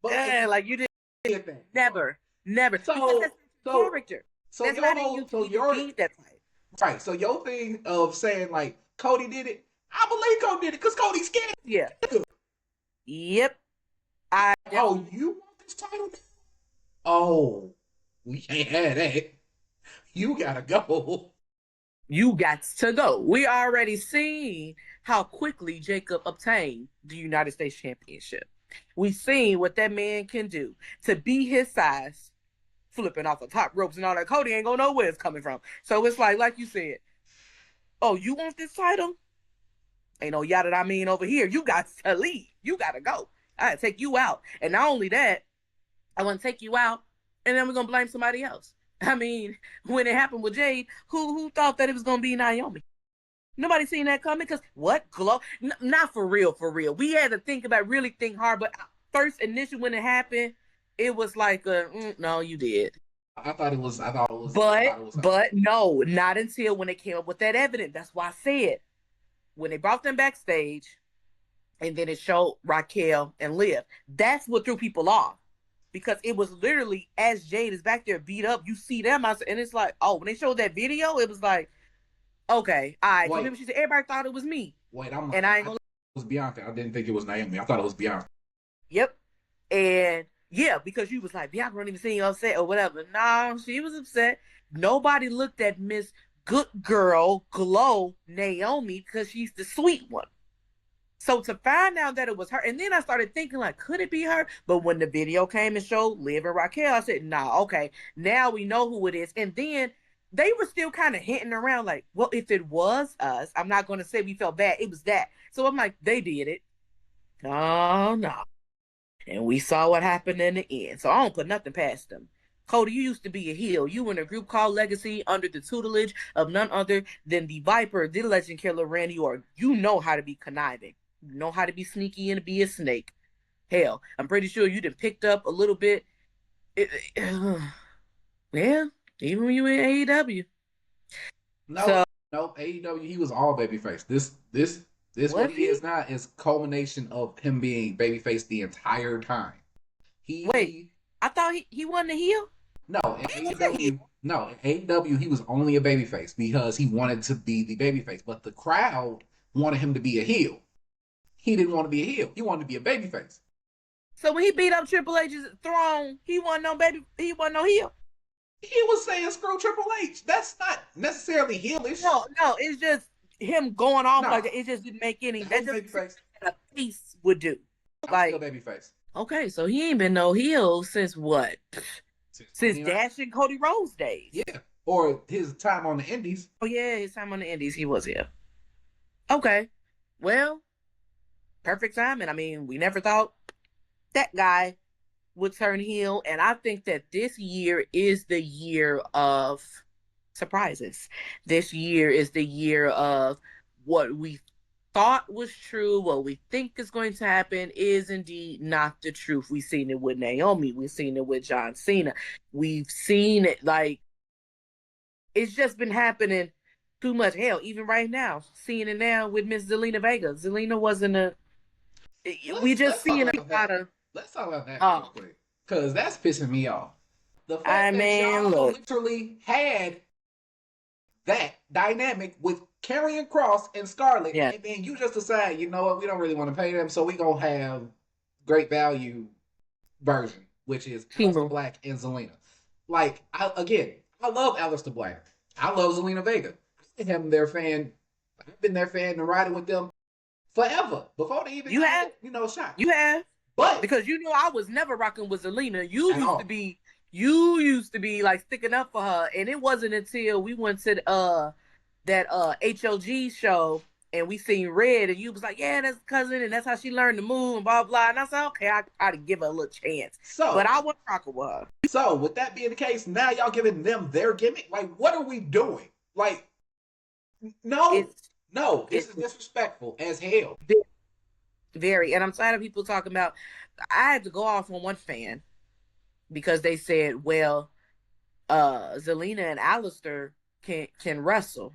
but like you did thing. never, never. Because So that's so character. so That's your not in you whole to even be that type. right. So your thing of saying like Cody did it, I believe Cody did it because Cody's scared. Yeah. Yep. I Oh, you want this title? Oh, we can't have that. You gotta go. You got to go. We already seen how quickly Jacob obtained the United States Championship. We seen what that man can do to be his size, flipping off the top ropes and all that. Cody ain't gonna know where it's coming from. So it's like you said, oh, you want this title? Ain't no yada I mean over here. You got to leave. You gotta go. I gotta take you out. And not only that, I want to take you out, and then we're gonna blame somebody else. I mean, when it happened with Jade, who thought that it was gonna be Naomi? Nobody seen that coming because what glow? Not for real, for real. We had to really think hard. But first, initially, when it happened, it was like, no, you did. I thought it was. I thought it was. But no, not until when they came up with that evidence. That's why I said when they brought them backstage, and then it showed Raquel and Liv. That's what threw people off because it was literally as Jade is back there beat up, you see them, and it's like, oh, when they showed that video, it was like, okay, all right. So she said everybody thought it was me. Wait, and I ain't gonna. It was Bianca. I didn't think it was Naomi. I thought it was Bianca. Yep, and yeah, because you was like Bianca don't even seem upset or whatever. No, she was upset. Nobody looked at Miss Good Girl Glow Naomi because she's the sweet one. So to find out that it was her, and then I started thinking, like, could it be her? But when the video came and showed Liv and Raquel, I said, nah, okay, now we know who it is. And then they were still kind of hinting around, like, well, if it was us, I'm not going to say we felt bad. It was that. So I'm like, they did it. Oh, no. And we saw what happened in the end. So I don't put nothing past them. Cody, you used to be a heel. You were in a group called Legacy under the tutelage of none other than the Viper, the Legend Killer, Randy Orton. You know how to be conniving. You know how to be sneaky and be a snake. Hell, I'm pretty sure you done picked up a little bit. Yeah, even when you in AEW. No, AEW, he was all babyface. This what he is now is culmination of him being babyface the entire time. Wait, I thought he wasn't a heel? No, in AEW, he was only a babyface because he wanted to be the babyface, but the crowd wanted him to be a heel. He didn't want to be a heel. He wanted to be a babyface. So when he beat up Triple H's throne, he wasn't no heel. He was saying screw Triple H. That's not necessarily heelish. No, it's just him going off like that. It just didn't make any. That just babyface. A face would do. Like still babyface. Okay, so he ain't been no heel since what? Since Dash and Cody Rhodes days. Yeah, or his time on the Indies. Oh yeah, his time on the Indies, he was here. Okay, well, perfect timing. I mean, we never thought that guy would turn heel, and I think that this year is the year of surprises. This year is the year of what we thought was true, what we think is going to happen is indeed not the truth. We've seen it with Naomi. We've seen it with John Cena. We've seen it like it's just been happening too much. Hell, even right now, seeing it now with Miss Zelina Vega. Zelina wasn't a. We just seeing a lot of. Let's talk about that real quick, because that's pissing me off. The fact that y'all literally had that dynamic with Karrion Kross and Scarlett, and then you just decide, you know what, we don't really want to pay them, so we gonna have Great Value version, which is Aleister Black and Zelina. Like, again, I love Aleister Black. I love Zelina Vega. I am their fan. I've been their fan and riding with them forever before they even You have, had, shot. you have, But because I was never rocking with Zelina. You at used to all. be, you used to be like sticking up for her, and it wasn't until we went to that HOG show and we seen Red, and you was like, yeah, that's cousin, and that's how she learned to move and blah blah. And I said, okay, I'd give her a little chance, but So I wasn't rocking with her. so with that being the case, now y'all giving them their gimmick. Like, what are we doing? Like, no, It's no, this it's is disrespectful as hell. very, and I'm tired of people talking about. I had to go off on one fan because they said, well, Zelina and Aleister can wrestle.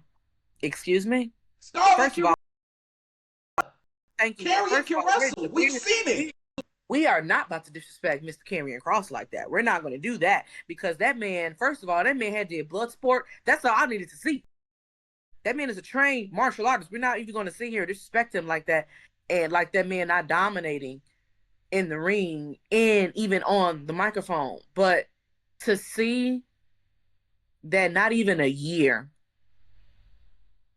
Excuse me. Scarlett First of can all, thank you. Karrion First of can all, wrestle. We've seen it. we are not about to disrespect Mr. Karrion Cross like that. We're not going to do that because that man, first of all, that man had did blood sport. That's all I needed to see. That man is a trained martial artist. We're not even going to sit here and disrespect him like that, and like that man not dominating in the ring and even on the microphone. But to see that not even a year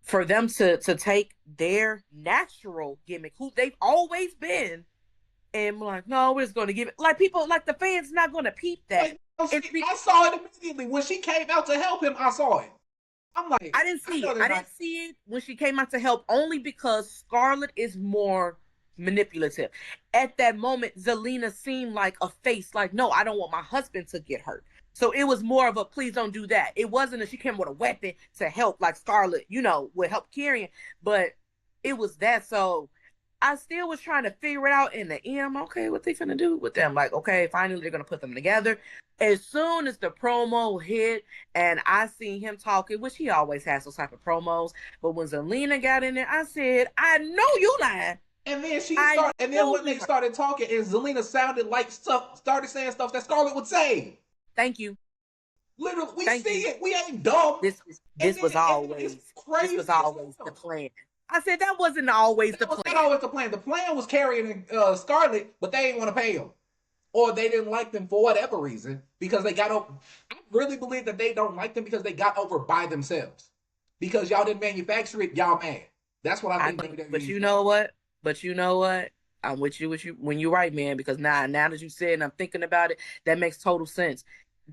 for them to take their natural gimmick, who they've always been, and like, no, we're just going to give it. Like people, like the fans, not going to peep that. Like, I saw it immediately when she came out to help him. I saw it. I'm like, I didn't see it. I didn't see it when she came out to help, only because Scarlett is more manipulative. At that moment, Zelina seemed like a face, like, no, I don't want my husband to get hurt. So it was more of a please don't do that. It wasn't that she came with a weapon to help like Scarlett, would help Karrion, but it was that. So I still was trying to figure it out in the end. I'm okay, what they finna do with them? Like, okay, finally they're gonna put them together. As soon as the promo hit and I seen him talking, which he always has those type of promos, but when Zelina got in there, I said, I know you lying. And then and then when they started talking, and Zelina sounded like started saying stuff that Scarlett would say. Thank you. Literally, we see it. We ain't dumb. This was always the plan. I said that wasn't always the plan. Not always the plan. The plan was Karrion Scarlett, but they didn't want to pay him, or they didn't like them for whatever reason because they got over. I really believe that they don't like them because they got over by themselves. Because y'all didn't manufacture it, y'all mad. That's what I think. But you know what? I'm with you when you're right, man. Because now that you said, and I'm thinking about it, that makes total sense.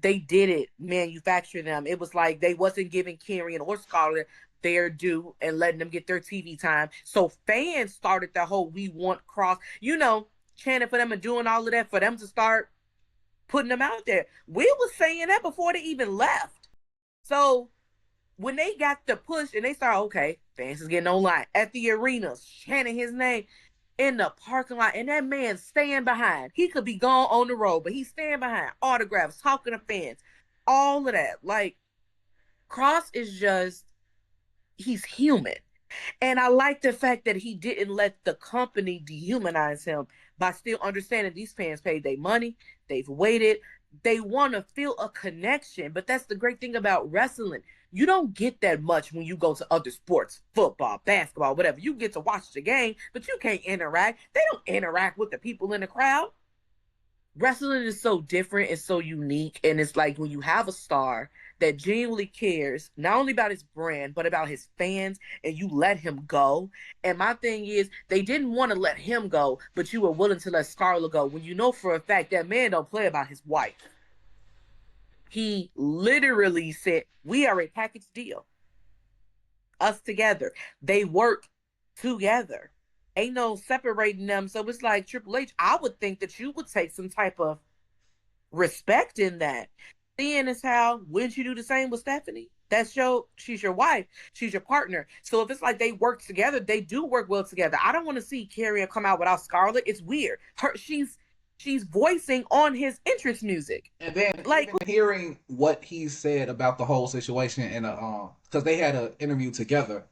They did it, manufacture them. It was like they wasn't giving Karrion or Scarlett their due and letting them get their TV time. So fans started the whole "we want Cross," chanting for them and doing all of that for them to start putting them out there. We was saying that before they even left. So when they got the push and they started, okay, fans is getting online at the arenas, chanting his name in the parking lot, and that man staying behind. He could be gone on the road, but he's staying behind, autographs, talking to fans, all of that. Like, Cross is just, he's human. And I like the fact that he didn't let the company dehumanize him by still understanding these fans paid their money, they've waited, they want to feel a connection. But that's the great thing about wrestling. You don't get that much when you go to other sports, football, basketball, whatever. You get to watch the game, but you can't interact. They don't interact with the people in the crowd. Wrestling is so different and so unique. And it's like when you have a star that genuinely cares, not only about his brand, but about his fans, and you let him go. And my thing is, they didn't want to let him go, but you were willing to let Scarlett go when you know for a fact that man don't play about his wife. He literally said, we are a package deal. Us together. They work together. Ain't no separating them. So it's like Triple H, I would think that you would take some type of respect in that. Seeing as how, wouldn't you do the same with Stephanie? She's your wife. She's your partner. So if it's like they work together, they do work well together. I don't want to see Karrion come out without Scarlett. It's weird. She's voicing on his entrance music. And then like hearing what he said about the whole situation and because they had an interview together.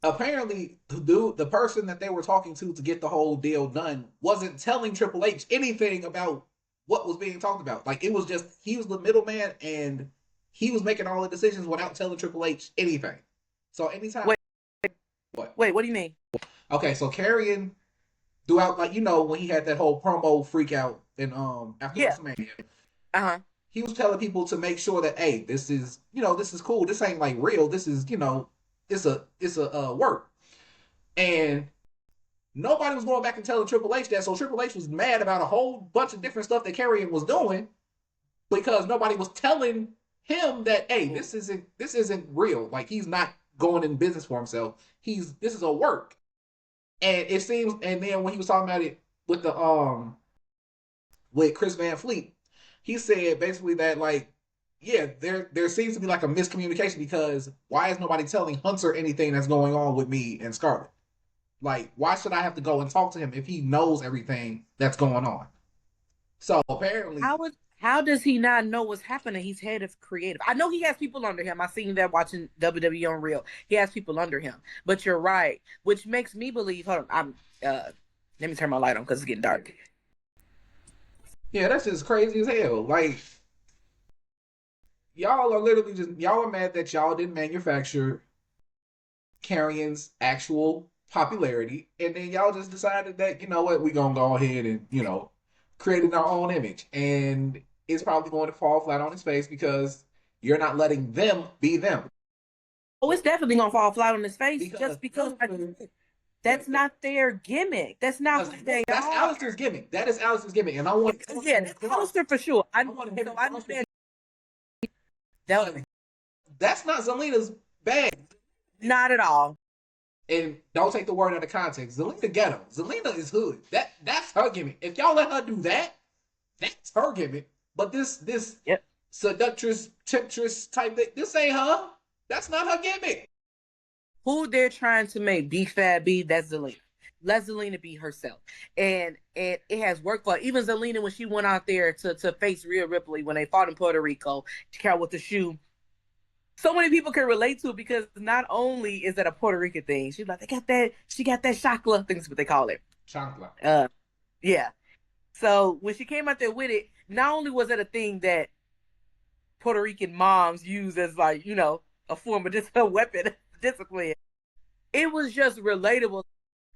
Apparently the person that they were talking to get the whole deal done wasn't telling Triple H anything about what was being talked about. Like, it was just, he was the middleman and he was making all the decisions without telling Triple H anything. So anytime. Wait, what do you mean? Okay, so Karrion throughout, like, when he had that whole promo freak out and after WrestleMania. he was telling people to make sure that, hey, this is, this is cool. This ain't like real. This is, it's a work. And nobody was going back and telling Triple H that. So Triple H was mad about a whole bunch of different stuff that Karrion was doing because nobody was telling him that, hey, this isn't real. Like, he's not going in business for himself. This is a work. And it seems, and then when he was talking about it with with Chris Van Fleet, he said basically that, like, yeah, there seems to be like a miscommunication because why is nobody telling Hunter anything that's going on with me and Scarlett? Like, why should I have to go and talk to him if he knows everything that's going on? So apparently, How does he not know what's happening? He's head of creative. I know he has people under him. I seen that watching WWE on Real. He has people under him. But you're right, which makes me believe. Hold on, let me turn my light on because it's getting dark. yeah, that's just crazy as hell. Like, y'all are literally y'all are mad that y'all didn't manufacture Carrion's actual popularity, and then y'all just decided that, you know what, we gonna go ahead and, creating our own image, and it's probably going to fall flat on its face because you're not letting them be them. Oh, it's definitely gonna fall flat on his face Because because that's not their gimmick. That's not what they that's are. Alistair's gimmick. That is Alistair's gimmick, and I want that's Alistair for sure. I understand that. That's not Zelina's bag. Not at all. And don't take the word out of context. Zelina ghetto. Zelina is hood. That's her gimmick. If y'all let her do that, that's her gimmick. But this yep. seductress, temptress type thing, this ain't her. That's not her gimmick. Who they're trying to make be fat be, that's Zelina. Let Zelina be herself. And it has worked for her. Even Zelina, when she went out there to face Rhea Ripley when they fought in Puerto Rico, she came out with the shoe. So many people can relate to it because not only is that a Puerto Rican thing, she's like, she got that chakla, I think that's what they call it. Chancla. Yeah. So when she came out there with it, not only was it a thing that Puerto Rican moms use as, like, a form of a weapon discipline, it was just relatable.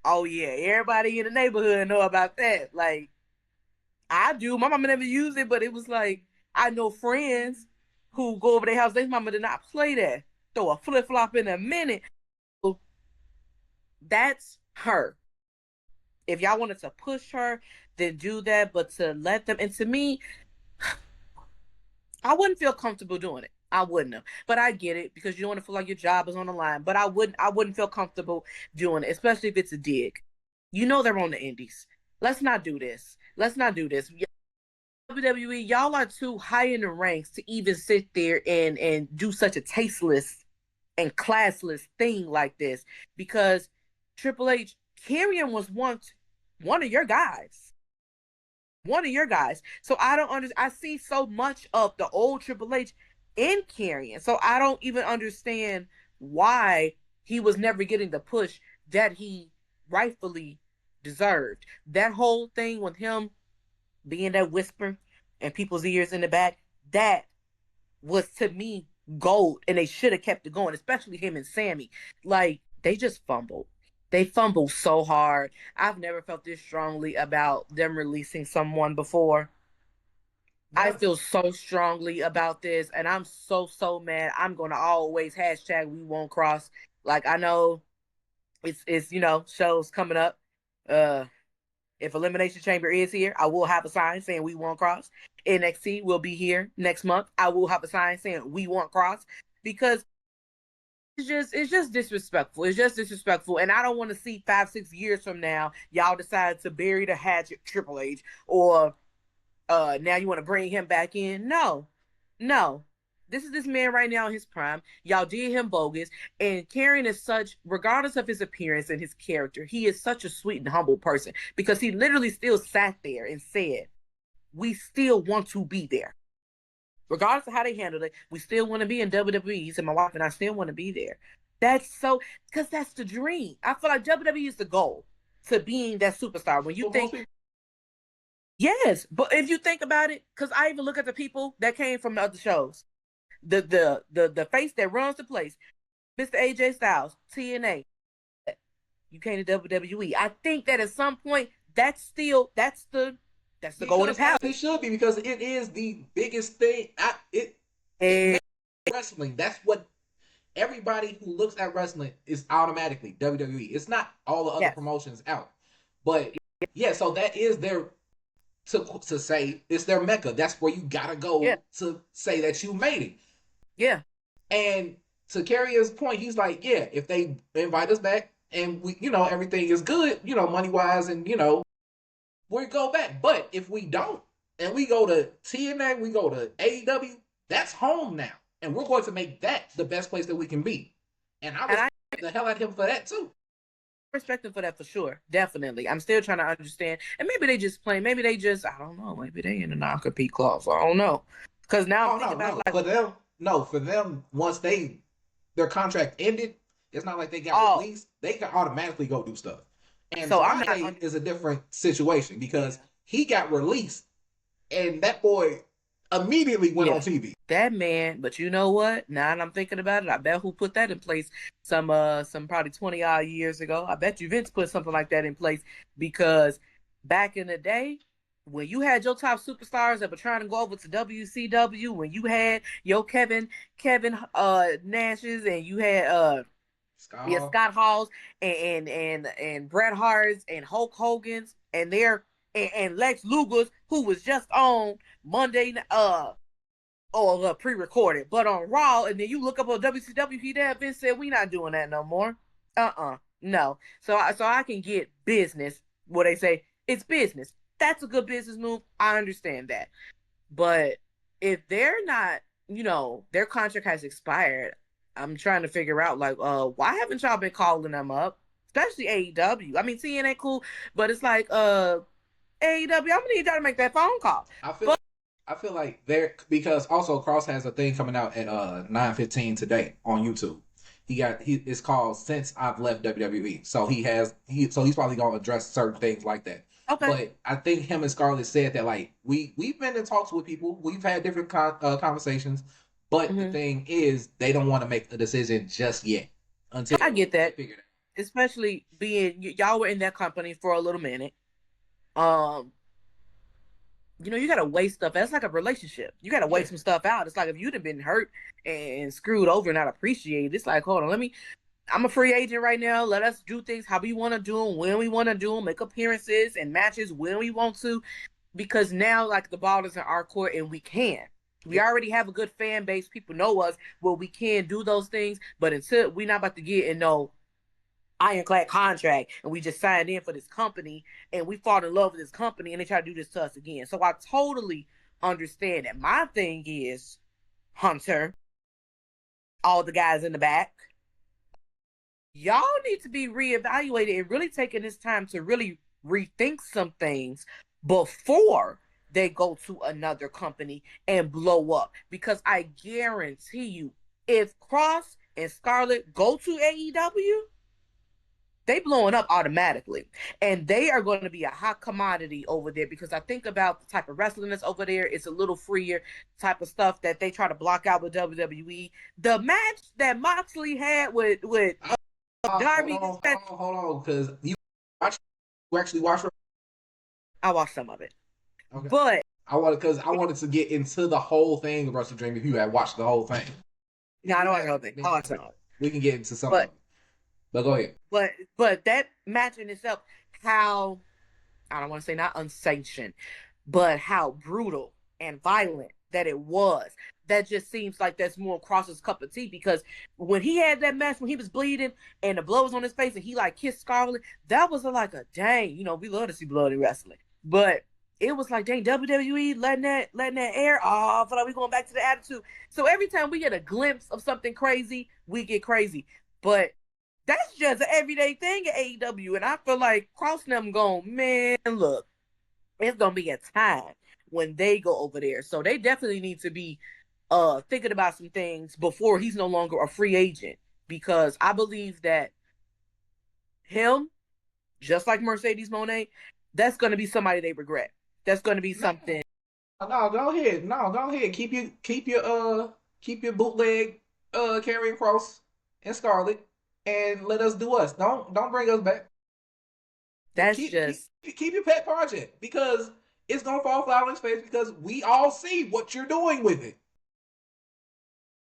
Oh yeah, everybody in the neighborhood know about that. Like, I do. My mama never used it, but it was like, I know friends who go over their house. Their mama did not play that. Throw a flip flop in a minute. That's her. If y'all wanted to push her, then do that. But to let them, and to me, I wouldn't feel comfortable doing it. I wouldn't have. But I get it because you don't want to feel like your job is on the line. But I wouldn't feel comfortable doing it, especially if it's a dig. They're on the indies. Let's not do this. WWE, y'all are too high in the ranks to even sit there and do such a tasteless and classless thing like this, because Triple H, Karrion was once one of your guys. So I don't understand. I see so much of the old Triple H in Karrion. So I don't even understand why he was never getting the push that he rightfully deserved. That whole thing with him being that whisper in people's ears in the back, that was, to me, gold, and they should have kept it going, especially him and Sammy. Like, they just fumbled. They fumbled so hard. I've never felt this strongly about them releasing someone before. Yeah. I feel so strongly about this, and I'm so mad. I'm going to always hashtag we won't cross. Like, I know it's shows coming up. If Elimination Chamber is here, I will have a sign saying we won't cross. NXT will be here next month. I will have a sign saying we won't cross, because it's just disrespectful. It's just disrespectful. And I don't want to see 5-6 years from now, y'all decide to bury the hatchet Triple H, or now you want to bring him back in. No. This is this man right now in his prime. Y'all did him bogus. And Karrion is such, regardless of his appearance and his character, he is such a sweet and humble person, because he literally still sat there and said, we still want to be there. Regardless of how they handled it, we still want to be in WWE. He said, my wife and I still want to be there. That's so, because that's the dream. I feel like WWE is the goal to being that superstar. When you think, yes, but if you think about it, because I even look at the people that came from the other shows. The face that runs the place, Mr. AJ Styles, TNA, you came to WWE. I think that at some point, that's the That's the golden Because path. it should be, because it is the biggest thing. It And makes wrestling. That's what everybody who looks at wrestling is automatically WWE. It's not all the other yes, promotions out. But yeah, so that is their, to say it's their mecca. That's where you gotta yeah, go to say that you made it. yeah. And to carry his point, he's like, yeah, if they invite us back and we, everything is good, money wise, and we go back. But if we don't, and we go to TNA, we go to AEW, that's home now, and we're going to make that the best place that we can be. And I And respect I the hell out of him for that too. respect them for that for sure. Definitely. I'm still trying to understand. And maybe they just play. Maybe they just, I don't know. Maybe they in a non-compete clause. I don't know. Because now I'm Oh thinking no, about no, it like, for them, no, for them. Once their contract ended, it's not like they got oh, released. They can automatically go do stuff. And so I'm not Andrade under, is a different situation yeah. because he got released, and that boy immediately went on Yeah. TV. That man, but you know what? Now that I'm thinking about it, I bet who put that in place some probably 20 odd years ago. I bet you Vince put something like that in place because back in the day, when you had your top superstars that were trying to go over to WCW, when you had your Kevin Nashes and you had yeah, Scott, Scott Halls and Bret Hart's and Hulk Hogan's and their and Lex Luger's who was just on Monday or pre-recorded, but on Raw, and then you look up on WCW, he there. Vince said, "We not doing that no more." No. So I can get business. What they say, it's business. That's a good business move. I understand that, but if they're not, their contract has expired. I'm trying to figure out like, why haven't y'all been calling them up? Especially AEW. I mean, TNA cool, but it's like, AEW. I'm gonna need y'all to make that phone call. I feel But I feel like there, because also Cross has a thing coming out at 9:15 today on YouTube. It's called Since I've Left WWE. So he's probably gonna address certain things like that. okay. But I think him and Scarlett said that like we've been in talks with people, we've had different conversations, but the Mm-hmm. thing is they don't want to make a decision just yet I until get they that, figure it especially being y'all were in that company for a little minute. Um, you gotta weigh stuff. That's like a relationship. You gotta weigh out. some stuff out. It's like if you'd have been hurt and screwed over and not appreciated, it's like, hold on, I'm a free agent right now. Let us do things how we want to do them, when we want to do them, make appearances and matches when we want to, because now like the ball is in our court and we can. We Yeah. already have a good fan base. People know us. Well, we can do those things, but until we're not about to get in no ironclad contract and we just signed in for this company and we fall in love with this company and they try to do this to us again. So I totally understand that. My thing is, Hunter, all the guys in the back, y'all need to be reevaluated and really taking this time to really rethink some things before they go to another company and blow up. Because I guarantee you, if Cross and Scarlett go to AEW, they blowing up automatically, and they are going to be a hot commodity over there because I think about the type of wrestling that's over there. It's a little freer type of stuff that they try to block out with WWE. The match that Moxley had with Hold Darby, on, hold on, because watch, you actually watch. I watched some of it, Okay. but I wanted to get into the whole thing of Wrestle Dream if you had watched the whole thing. no, I don't watch the whole thing. I watched some of it, We can get into some of but it. But go ahead. but that match in itself, how I don't want to say not unsanctioned, but how brutal and violent that it was. That just seems like that's more Cross's cup of tea because when he had that match when he was bleeding and the blood was on his face and he like kissed Scarlett, that was like a dang, we love to see blood in wrestling. But it was like, dang, WWE letting that air. Oh, I feel like we going back to the attitude. So every time we get a glimpse of something crazy, we get crazy. But that's just an everyday thing at AEW. And I feel like Cross them going, man, look, it's gonna be a time when they go over there. So they definitely need to be thinking about some things before he's no longer a free agent. Because I believe that him, just like Mercedes Monet, that's gonna be somebody they regret. That's gonna be something. No, go ahead. No, go ahead. Keep your bootleg carrying Cross and Scarlet, and let us do us. Don't bring us back. That's Keep just keep your pet project, because it's gonna fall flat on its face because we all see what you're doing with it.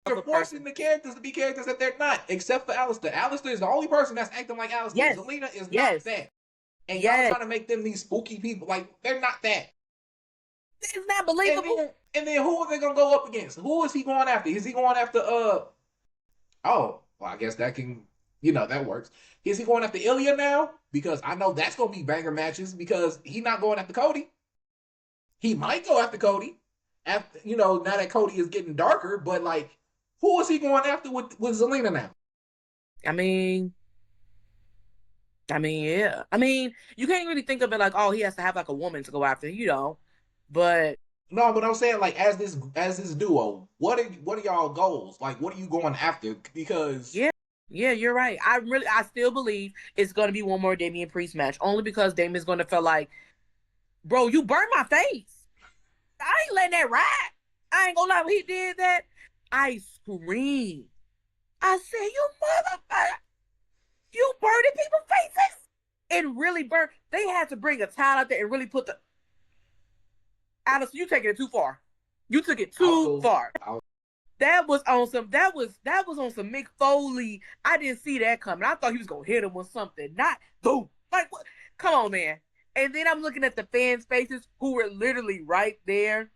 You're forcing the characters to be characters that they're not, except for Alistair. Alistair is the only person that's acting like Alistair. Yes. Zelina is Yes. not that. And Yes. y'all trying to make them these spooky people. Like, they're not that. It's not believable. And then who are they gonna go up against? Who is he going after? Is he going after oh, well, I guess that can, that works. Is he going after Ilya now? Because I know that's gonna be banger matches because he's not going after Cody. He might go after Cody. After, now that Cody is getting darker, but like, who is he going after with Zelina now? I mean, yeah. I mean, you can't really think of it like, oh, he has to have like a woman to go after, But no, but I'm saying like as this duo, what are y'all goals? Like, what are you going after? Because yeah, you're right. I still believe it's gonna be one more Damian Priest match, only because Damian's gonna feel like, bro, you burned my face. I ain't letting that ride. I ain't gonna lie, when he did that, I screamed. I said, you motherfucker, you burning people's faces. And really burn. They had to bring a towel out there and really put the. Alice, you taking it too far. You took it too far. That was on some Mick Foley. I didn't see that coming. I thought he was gonna hit him with something. Not boom. Like what? Come on, man. And then I'm looking at the fans' faces who were literally right there.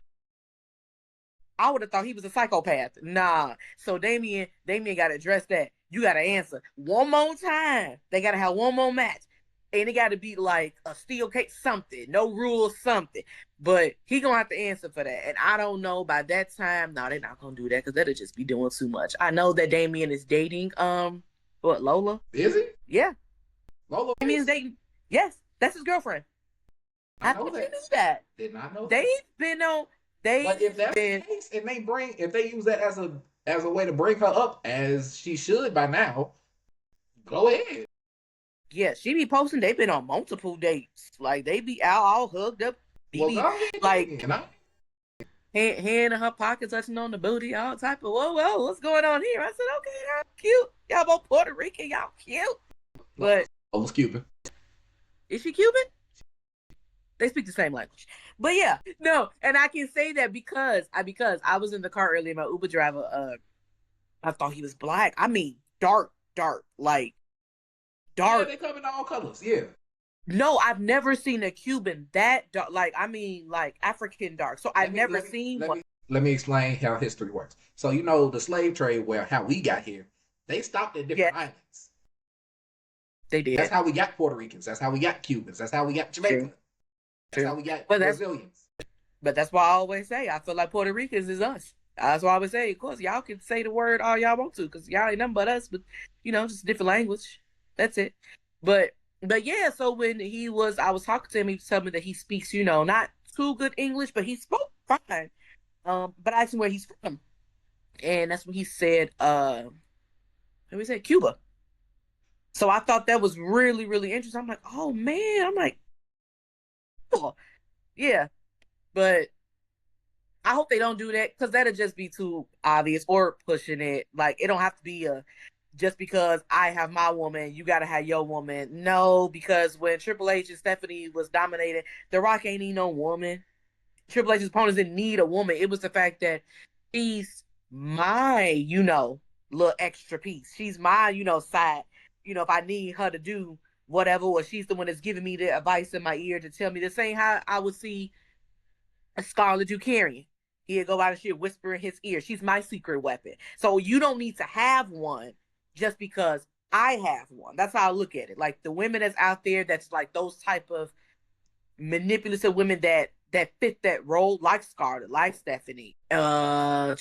I would have thought he was a psychopath. Nah. So Damian got to address that. You got to answer one more time. They got to have one more match. And it got to be like a steel case, something. No rules, something. But he going to have to answer for that. And I don't know, by that time, no, they're not going to do that because that'll just be doing too much. I know that Damian is dating, Lola? Is he? Yeah. Lola? Damian's dating. Yes. That's his girlfriend. I know that. You knew that. Did not know They've been on. But if that's the case, and if they use that as a way to bring her up as she should by now, go ahead. Yeah, she be posting. They've been on multiple dates. Like they be out all hugged up. Like hand in her pocket, touching on the booty, all type of whoa, what's going on here? I said, okay, y'all cute. Y'all both Puerto Rican, y'all cute. But almost Cuban. Is she Cuban? They speak the same language. But yeah, no, and I can say that because I was in the car earlier, my Uber driver, I thought he was black. I mean, dark, like dark. Yeah, they come in all colors, yeah. No, I've never seen a Cuban that dark, like African dark. So I've never seen one. Let me explain how history works. So the slave trade, how we got here, they stopped at different islands. They did. That's how we got Puerto Ricans. That's how we got Cubans. That's how we got Jamaican. That's how we got Brazilians. But that's why I always say I feel like Puerto Ricans is us. That's why I always say, of course, y'all can say the word all y'all want to, because y'all ain't nothing but us, but just different language. That's it. But yeah, so when I was talking to him, he was telling me that he speaks, not too good English, but he spoke fine. But I asked him where he's from. And that's when he said, Cuba. So I thought that was really, really interesting. I'm like, oh man, oh, yeah. But I hope they don't do that because that'll just be too obvious or pushing it. Like, it don't have to be just because I have my woman, you got to have your woman. No, because when Triple H and Stephanie was dominated, The Rock ain't need no woman. Triple H's opponents didn't need a woman. It was the fact that she's my, little extra piece. She's my, side. If I need her to do whatever, or she's the one that's giving me the advice in my ear to tell me the same how I would see a Scarlett Johansson. He'd go out and she'd whisper in his ear. She's my secret weapon. So you don't need to have one just because I have one. That's how I look at it. Like the women that's out there, that's like those type of manipulative women that fit that role, like Scarlett, like Stephanie. I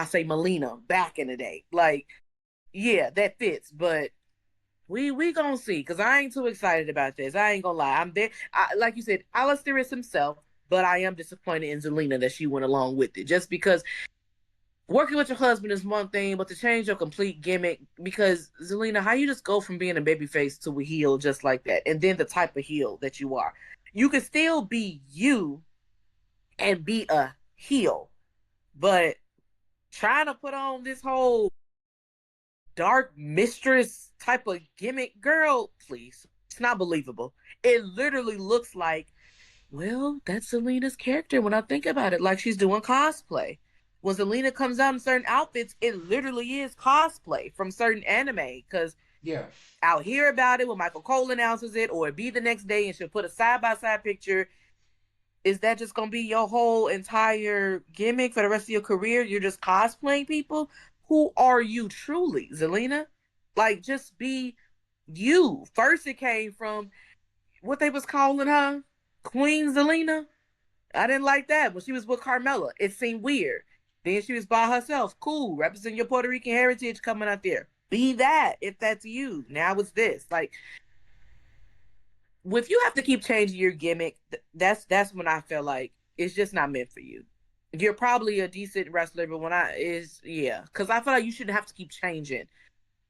say Melina back in the day. Like, yeah, that fits. But we gonna see, because I ain't too excited about this. I ain't gonna lie. I'm there. Like you said, Alistair is himself, but I am disappointed in Zelina that she went along with it. Just because working with your husband is one thing, but to change your complete gimmick, because Zelina, how you just go from being a babyface to a heel just like that, and then the type of heel that you are. You can still be you and be a heel, but trying to put on this whole dark mistress type of gimmick, girl, please. It's not believable. It literally looks like Well, that's Selena's character when I think about it. Like she's doing cosplay. When Selena comes out in certain outfits, it literally is cosplay from certain anime. Because Yeah. I'll hear about it when Michael Cole announces it, or it be the next day and she'll put a side by side picture. Is that just gonna be your whole entire gimmick for the rest of your career? You're just cosplaying people? Who are you truly, Zelina? Like, just be you. First, it came from what they was calling her, Queen Zelina. I didn't like that when she was with Carmella. It seemed weird. Then she was by herself. Cool, represent your Puerto Rican heritage coming out there. Be that if that's you. Now it's this. Like, if you have to keep changing your gimmick, that's when I feel like it's just not meant for you. You're probably a decent wrestler, but when I is yeah, because I feel like you shouldn't have to keep changing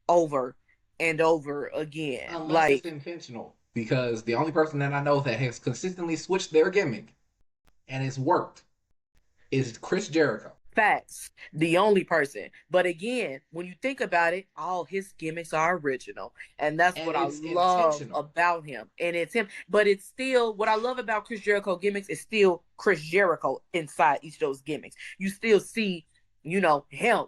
over and over again. Unless it's Like intentional. Because the only person that I know that has consistently switched their gimmick and it's worked is Chris Jericho. facts, the only person. But again, when you think about it, all his gimmicks are original. And that's And what I it's love intentional. about him. And it's him. But it's still what I love about Chris Jericho gimmicks is still Chris Jericho inside each of those gimmicks. You still see, him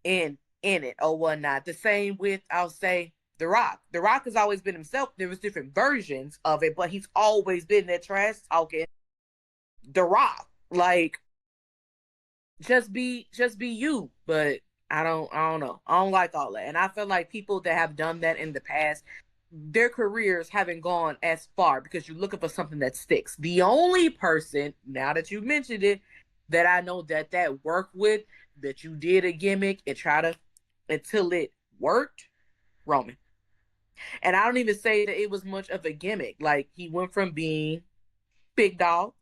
in it or whatnot. The same with I'll say The Rock. The Rock has always been himself. There was different versions of it, but he's always been that trash talking The Rock. Like just be you. But I don't know. I don't like all that. And I feel like people that have done that in the past, their careers haven't gone as far because you're looking for something that sticks. The only person, now that you mentioned it, that I know that worked with, that you did a gimmick and try to until it worked, Roman. And I don't even say that it was much of a gimmick. Like he went from being big dog,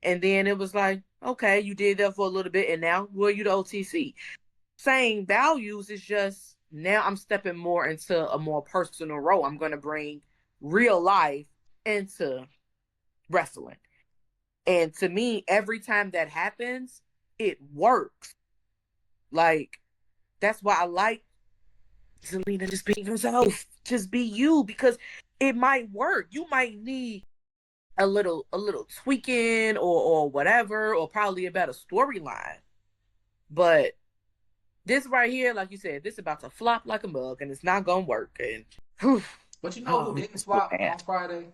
and then it was like, okay, you did that for a little bit, and now well, you the OTC. Same values is just now I'm stepping more into a more personal role. I'm gonna bring real life into wrestling. And to me, every time that happens, it works. Like that's why I like Zelina just being herself. Just be you because it might work. You might need a little tweaking or whatever, or probably a better storyline. But this right here, like you said, this is about to flop like a mug and it's not gonna work. And whew, But you know oh who man, didn't it's so flop bad. on Friday?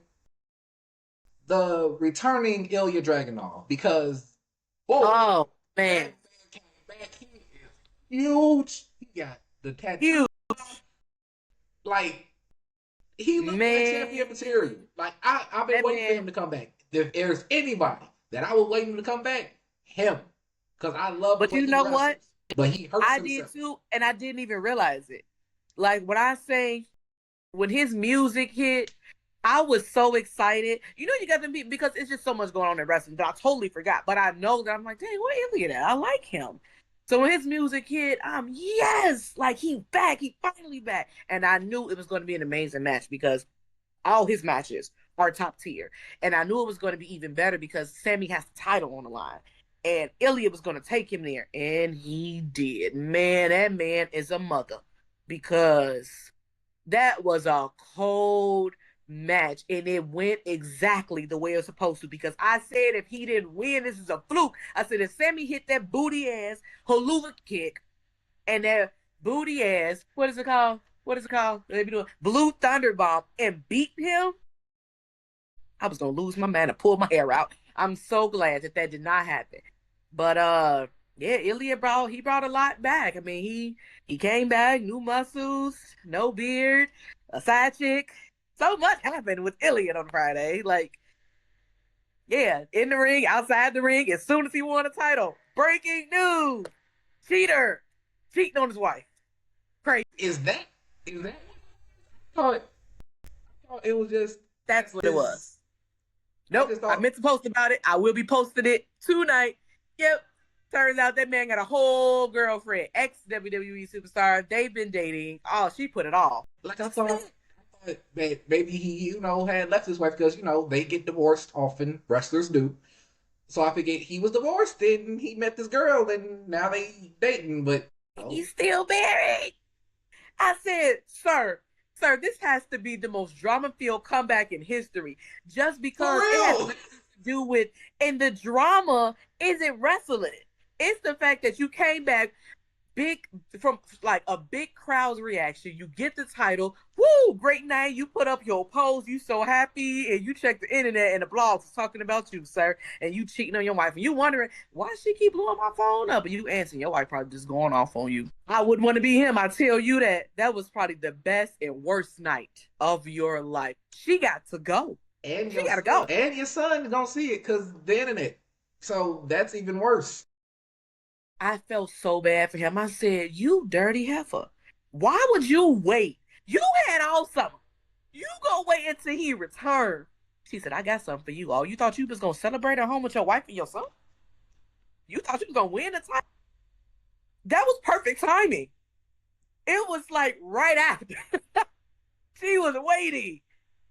The returning Ilya Dragunov. Because, boy, Oh that man, man came back. He is huge. He got the tattoo. you Like, he looked like man, champion material. Like, I've been that waiting for man. him to come back. If there's anybody that I was waiting to come back, him. Because I love the But way you he know what? wrestles. But he hurts I did himself. too, and I didn't even realize it. Like when I say when his music hit, I was so excited. You got to be because it's just so much going on in wrestling that I totally forgot. But I know that I'm like, dang, what Elliot at? I like him. So when his music hit, I'm yes, like he back, he finally back, and I knew it was going to be an amazing match because all his matches are top tier, and I knew it was going to be even better because Sammy has the title on the line, and Ilya was going to take him there, and he did. Man, that man is a mother because that was a cold match and it went exactly the way it was supposed to because I said if he didn't win, this is a fluke. I said if Sammy hit that booty ass haluva kick and that booty ass, what is it called? What is it called? Let me do it. Blue Thunder Bomb and beat him, I was gonna lose my mind and pull my hair out. I'm so glad that did not happen. But yeah, Ilya brought a lot back. I mean, he came back, new muscles, no beard, a side chick. So much happened with Ilya on Friday. Like, yeah, in the ring, outside the ring, as soon as he won a title. Breaking news. Cheater. Cheating on his wife. Crazy. Is that? Is that? I thought it was just That's what it his. was. I Nope. just I thought, meant to post about it. I will be posting it tonight. Yep. Turns out that man got a whole girlfriend, ex WWE superstar. They've been dating. Oh, she put it all. like I thought that maybe he, had left his wife because they get divorced often. Wrestlers do. So I figured he was divorced and he met this girl and now they dating. But He's still married. I said, sir, this has to be the most drama-filled comeback in history. Just for because it has real, to do with, and the drama isn't wrestling. It's the fact that you came back big from like a big crowd's reaction. You get the title. Woo, great night. You put up your post. You so happy, and you check the internet and the blogs is talking about you, sir. And you cheating on your wife, and you wondering why she keep blowing my phone up. And you answering your wife probably just going off on you. I wouldn't want to be him. I tell you that was probably the best and worst night of your life. She got to go. And she gotta go. And your son don't see it because the internet. So that's even worse. I felt so bad for him. I said, "You dirty heifer. Why would you wait? You had all summer. You go wait until he return." She said, "I got something for you. Oh, you thought you was gonna celebrate at home with your wife and your son? You thought you was gonna win the title? That was perfect timing. It was like right after." She was waiting.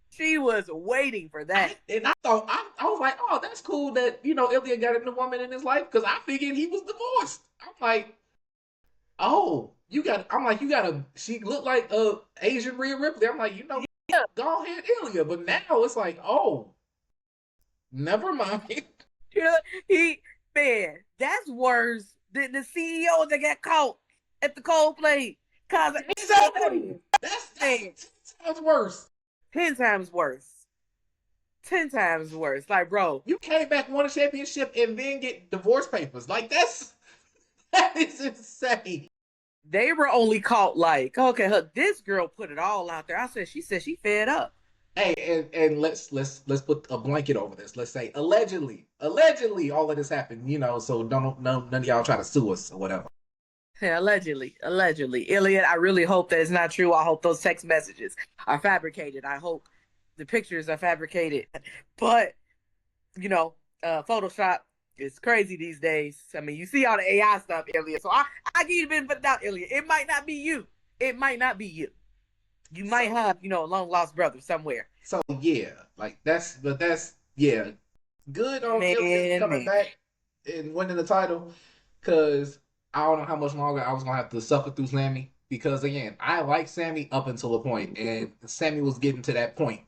She was waiting for that. And I thought I was like, oh, that's cool that Ilya got a new woman in his life because I figured he was divorced. I'm like, oh, you got. I'm like, you got a. She looked like a Asian Rhea Ripley. I'm like, Yeah. go ahead, Ilya. But now it's like, oh, never mind. You know, man, that's worse than the CEO that got caught at the Coldplay. Exactly. That's 10 times worse. 10 times worse. 10 times worse. Like, bro, you came back, won a championship, and then get divorce papers. Like that is insane. They were only caught like, okay, this girl put it all out there. She said she fed up. Hey, and let's put a blanket over this. Let's say allegedly all of this happened. So none of y'all try to sue us or whatever. Yeah, allegedly. Elliot, I really hope that it's not true. I hope those text messages are fabricated. I hope the pictures are fabricated. But, Photoshop is crazy these days. I mean, you see all the AI stuff, Elliot. So I give you the benefit of the doubt, Elliot. It might not be you. You might have, a long lost brother somewhere. So yeah, like that's yeah, good on Elliot coming back and winning the title, because I don't know how much longer I was gonna have to suffer through Sammy. Because again, I like Sammy up until a point, and Sammy was getting to that point.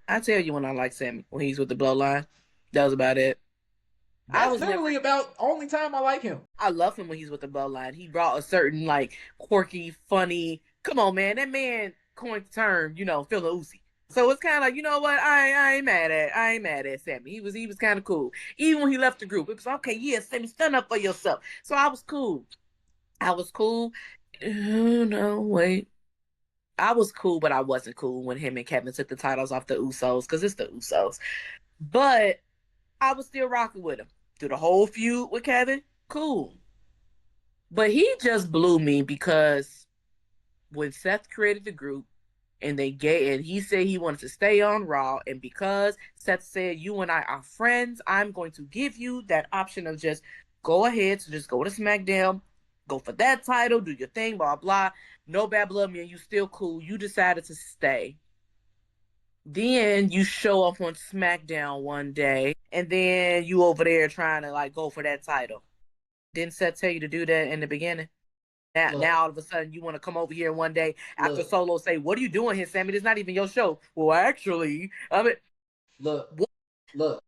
I tell you when I like Sammy, when he's with the Bloodline. That was about it. That's literally about only time I like him. I love him when he's with the Bloodline. He brought a certain like quirky, funny. Come on, man, that man coined the term, Phil Uzi. So it's kind of like, you know what? I ain't mad at Sammy. He was kind of cool. Even when he left the group, it was okay. Yeah, Sammy, stand up for yourself. So I was cool. No, wait. I was cool, but I wasn't cool when him and Kevin took the titles off the Usos because it's the Usos. But I was still rocking with him through the whole feud with Kevin. Cool. But he just blew me because when Seth created the group and he said he wanted to stay on Raw, and because Seth said you and I are friends, I'm going to give you that option of just go ahead, so just go to SmackDown, go for that title, do your thing, blah blah. No bad blood, man. You still cool. You decided to stay. Then you show up on SmackDown one day, and then you over there trying to like go for that title. Didn't Seth tell you to do that in the beginning? Now all of a sudden you want to come over here one day after Solo say, "What are you doing here, Sammy? This is not even your show." Well, actually, I mean, look.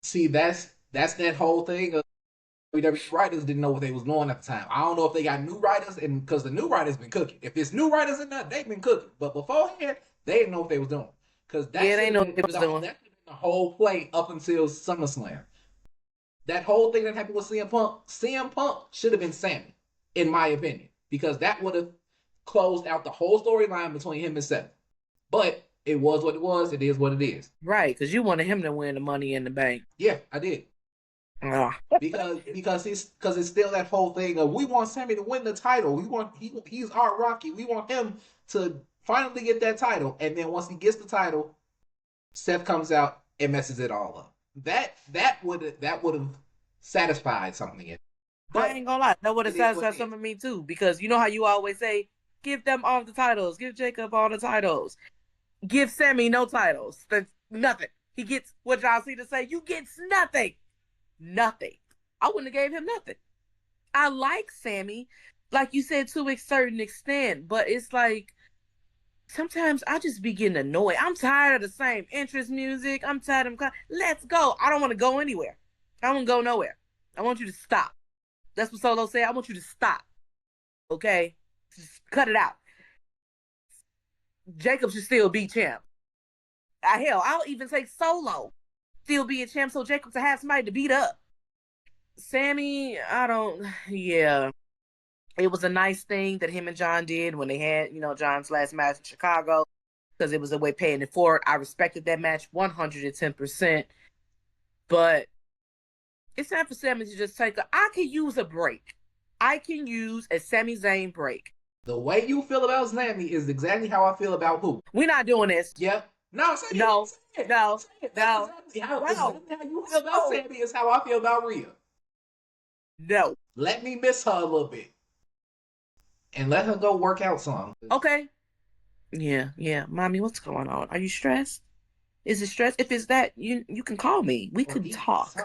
See, that's that whole thing of WWE writers didn't know what they was doing at the time. I don't know if they got new writers, and because the new writers been cooking. If it's new writers in there, they've been cooking. But beforehand, they didn't know what they was doing. Because they know what they was doing. That could have been the whole play up until SummerSlam. That whole thing that happened with CM Punk should have been Sammy, in my opinion, because that would have closed out the whole storyline between him and Seth. But it was what it was. It is what it is. Right, because you wanted him to win the Money in the Bank. Yeah, I did. Because it's still that whole thing of we want Sammy to win the title. He's our Rocky. We want him to finally get that title, and then once he gets the title, Seth comes out and messes it all up. That would have satisfied something. But I ain't gonna lie, that would have satisfied some of me too, because you know how you always say, give them all the titles, give Jacob all the titles, give Sammy no titles. That's nothing. He gets what y'all see to say. You gets nothing. Nothing. I wouldn't have gave him nothing. I like Sammy, like you said, to a certain extent, but it's like sometimes I just be getting annoyed. I'm tired of the same interest music. I'm tired of let's go. I don't want to go anywhere. I don't want to go nowhere. I want you to stop. That's what Solo said. I want you to stop. Okay? Just cut it out. Jacob should still be champ. Hell, I'll even take Solo still be a champ so Jacob to have somebody to beat up. Sammy, I don't. Yeah, it was a nice thing that him and John did when they had, John's last match in Chicago because it was a way paying it forward. I respected that match 110%, but it's time for Sammy to just take a. I can use a break. I can use a Sami Zayn break. The way you feel about Sammy is exactly how I feel about who. We're not doing this. Yep. No, say no, it. no, say it. no. Exactly how you feel about Sammy is how I feel about Rhea. No. Let me miss her a little bit. And let her go work out some. Okay. Yeah. Mommy, what's going on? Are you stressed? Is it stress? If it's that, you can call me. We could talk.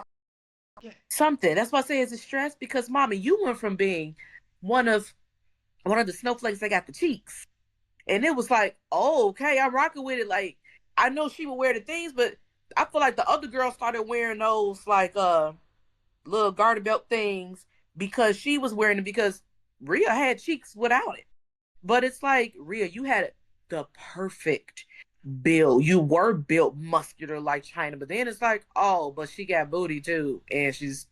Something. That's why I say is it stress? Because mommy, you went from being one of the snowflakes that got the cheeks. And it was like, oh, okay, I'm rocking with it. Like, I know she would wear the things, but I feel like the other girls started wearing those like little garter belt things because she was wearing it because Rhea had cheeks without it. But it's like, Rhea, you had the perfect build. You were built muscular like China, but then it's like, oh, but she got booty too, and she's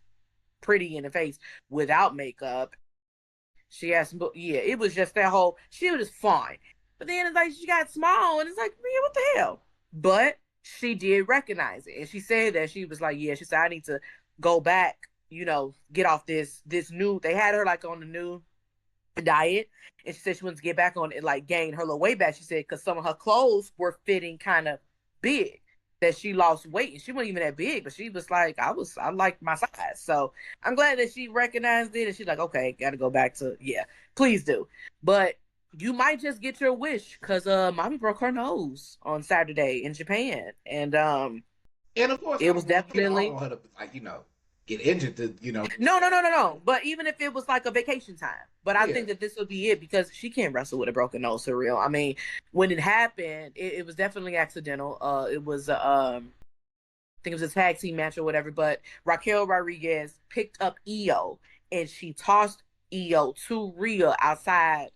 pretty in the face without makeup. She has some, yeah, it was just that whole, she was just fine. But then it's like she got small, and it's like, Rhea, what the hell? But she did recognize it, and she said that she was like, yeah, she said I need to go back, get off this new. They had her like on the new diet, and she said she wanted to get back on it, like gain her little weight back. She said because some of her clothes were fitting kind of big, that she lost weight, and she wasn't even that big, but she was like, I like my size. So I'm glad that she recognized it, and she's like, okay, got to go back to, yeah, please do. But you might just get your wish because mommy broke her nose on Saturday in Japan, and of course it was definitely her to, like, get injured to, No. But even if it was like a vacation time, but I think that this would be it because she can't wrestle with a broken nose for real. I mean, when it happened, it was definitely accidental. It was I think it was a tag team match or whatever. But Raquel Rodriguez picked up Io and she tossed Io to Rhea outside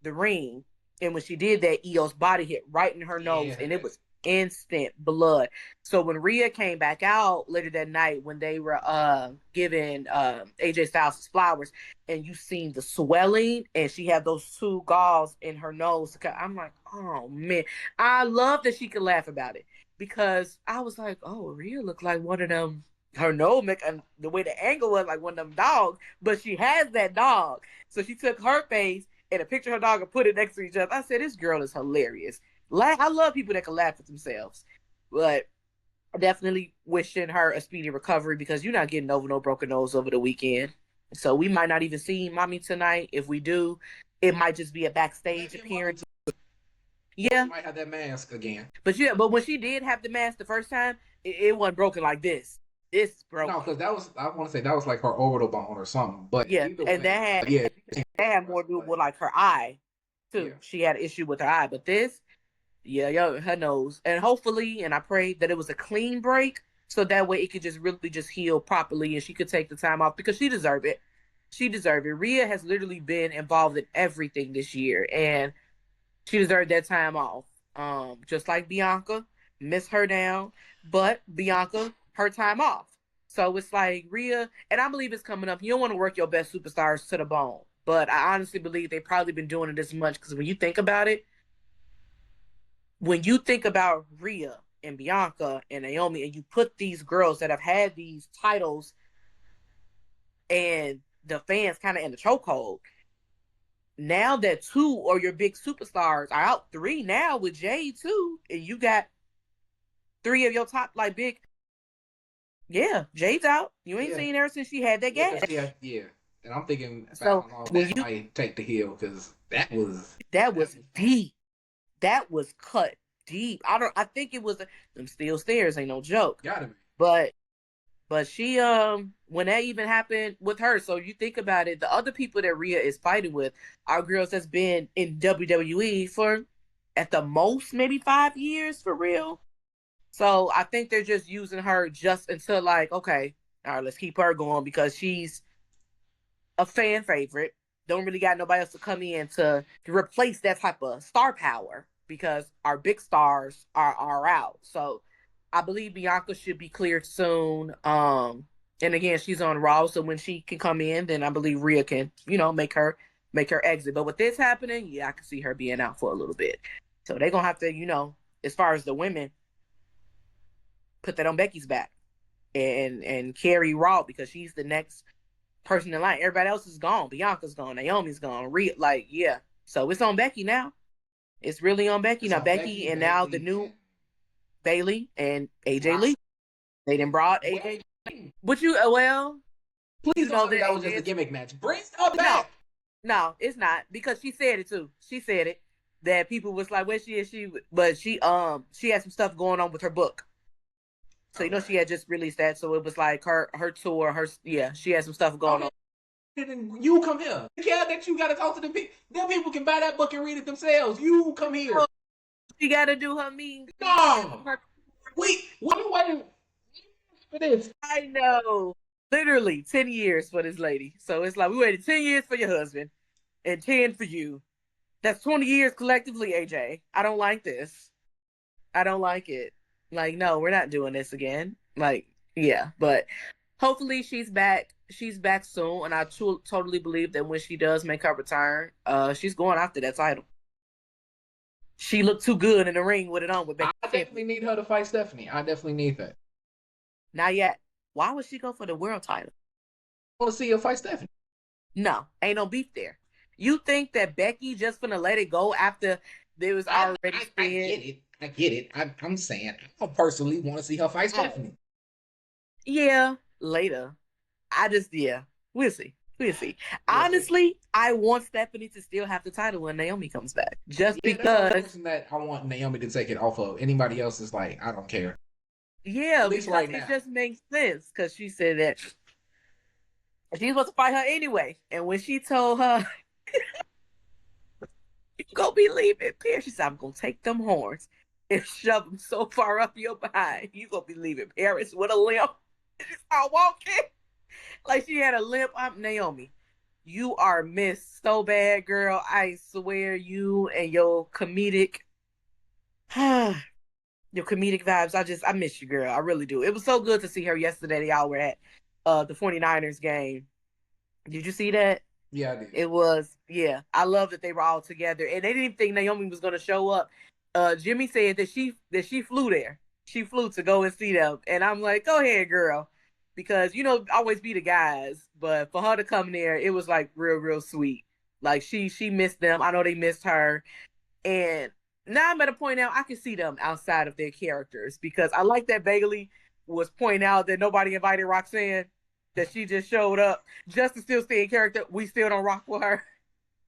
the ring, and when she did that, Io's body hit right in her nose, and it was instant blood. So when Rhea came back out later that night, when they were giving AJ Styles his flowers, and you seen the swelling, and she had those two galls in her nose, I'm like, oh man, I love that she could laugh about it because I was like, oh, Rhea looked like one of them. Her nose, and the way the angle was like one of them dogs, but she has that dog. So she took her face and a picture of her dog and put it next to each other. I said, this girl is hilarious. I love people that can laugh at themselves, but definitely wishing her a speedy recovery because you're not getting over no broken nose over the weekend. So we might not even see mommy tonight. If we do, it might just be a backstage appearance. Yeah, she might have that mask again. But when she did have the mask the first time, it wasn't broken like this. It's broken. No, because I want to say that was like her orbital bone or something. But yeah, and that had more to do with like her eye too. Yeah. She had an issue with her eye, but this. Yeah, her nose. And hopefully, and I pray that it was a clean break so that way it could just really just heal properly and she could take the time off because she deserved it. She deserved it. Rhea has literally been involved in everything this year and she deserved that time off. Just like Bianca, miss her down, but Bianca, her time off. So it's like Rhea, and I believe it's coming up. You don't want to work your best superstars to the bone, but I honestly believe they've probably been doing it this much because when you think about it, when you think about Rhea and Bianca and Naomi, and you put these girls that have had these titles and the fans kind of in the chokehold, now that two or your big superstars are out, three now with Jade too, and you got three of your top like big. Yeah, Jade's out. You ain't seen her since she had that gas. Yeah. And I'm thinking so that might take the heel because that was deep. That was cut deep. I think it was them steel stairs ain't no joke. Gotta be. But she when that even happened with her, so you think about it, the other people that Rhea is fighting with are girls that's been in WWE for at the most maybe 5 years for real. So I think they're just using her just until like, okay, all right, let's keep her going because she's a fan favorite. Don't really got nobody else to come in to replace that type of star power because our big stars are out. So I believe Bianca should be cleared soon. And again, she's on Raw, so when she can come in, then I believe Rhea can, make her exit. But with this happening, yeah, I can see her being out for a little bit. So they're gonna have to, as far as the women, put that on Becky's back and carry Raw because she's the next person in line. Everybody else is gone. Bianca's gone. Naomi's gone. Yeah. So it's on Becky now. It's really on Becky It's now. on Becky and now the Bailey, new Bailey and AJ Rock. Lee. They done brought AJ. But Please don't tell me that that was AJ just a gimmick match. Bring her no, back. no, it's not because she said it too. She said it that people was like, where she is but she had some stuff going on with her book. So she had just released that, so it was like her tour, she had some stuff going on. And you come here. You care that you gotta talk to them people. Them people can buy that book and read it themselves. You come here. She gotta do her mean. No. Wait for this. I know. Literally 10 years for this lady. So it's like we waited 10 years for your husband and 10 for you. That's 20 years collectively, AJ. I don't like this. I don't like it. Like, no, we're not doing this again. Like, yeah, but hopefully she's back. She's back soon, and I totally believe that when she does make her return, she's going after that title. She looked too good in the ring with it on with Becky. I definitely need her to fight Stephanie. I definitely need that. Not yet. Why would she go for the world title? I want to see her fight Stephanie. No, ain't no beef there. You think that Becky just gonna let it go after there was already I get it. I'm saying I personally want to see her fight Stephanie. Yeah, later. We'll see. We'll see. Honestly, I want Stephanie to still have the title when Naomi comes back. Just because that's the person that I want Naomi to take it off of. Anybody else is like, I don't care. Yeah, at least right now. It just makes sense because she said that she's supposed to fight her anyway. And when she told her you gonna be leaving Pierce, she said, I'm gonna take them horns and shove them so far up your behind. You gonna be leaving Paris with a limp. She started walking like she had a limp. I'm Naomi. You are missed so bad, girl. I swear, you and your comedic vibes. I miss you, girl. I really do. It was so good to see her yesterday. Y'all were at the 49ers game. Did you see that? Yeah, I did. It was, yeah. I love that they were all together. And they didn't think Naomi was gonna show up. Jimmy said that she flew there. She flew to go and see them. And I'm like, go ahead, girl. Because, always be the guys. But for her to come there, it was like real, real sweet. Like she missed them. I know they missed her. And now I'm at a point now I can see them outside of their characters because I like that Bailey was pointing out that nobody invited Roxanne, that she just showed up just to still stay in character. We still don't rock with her.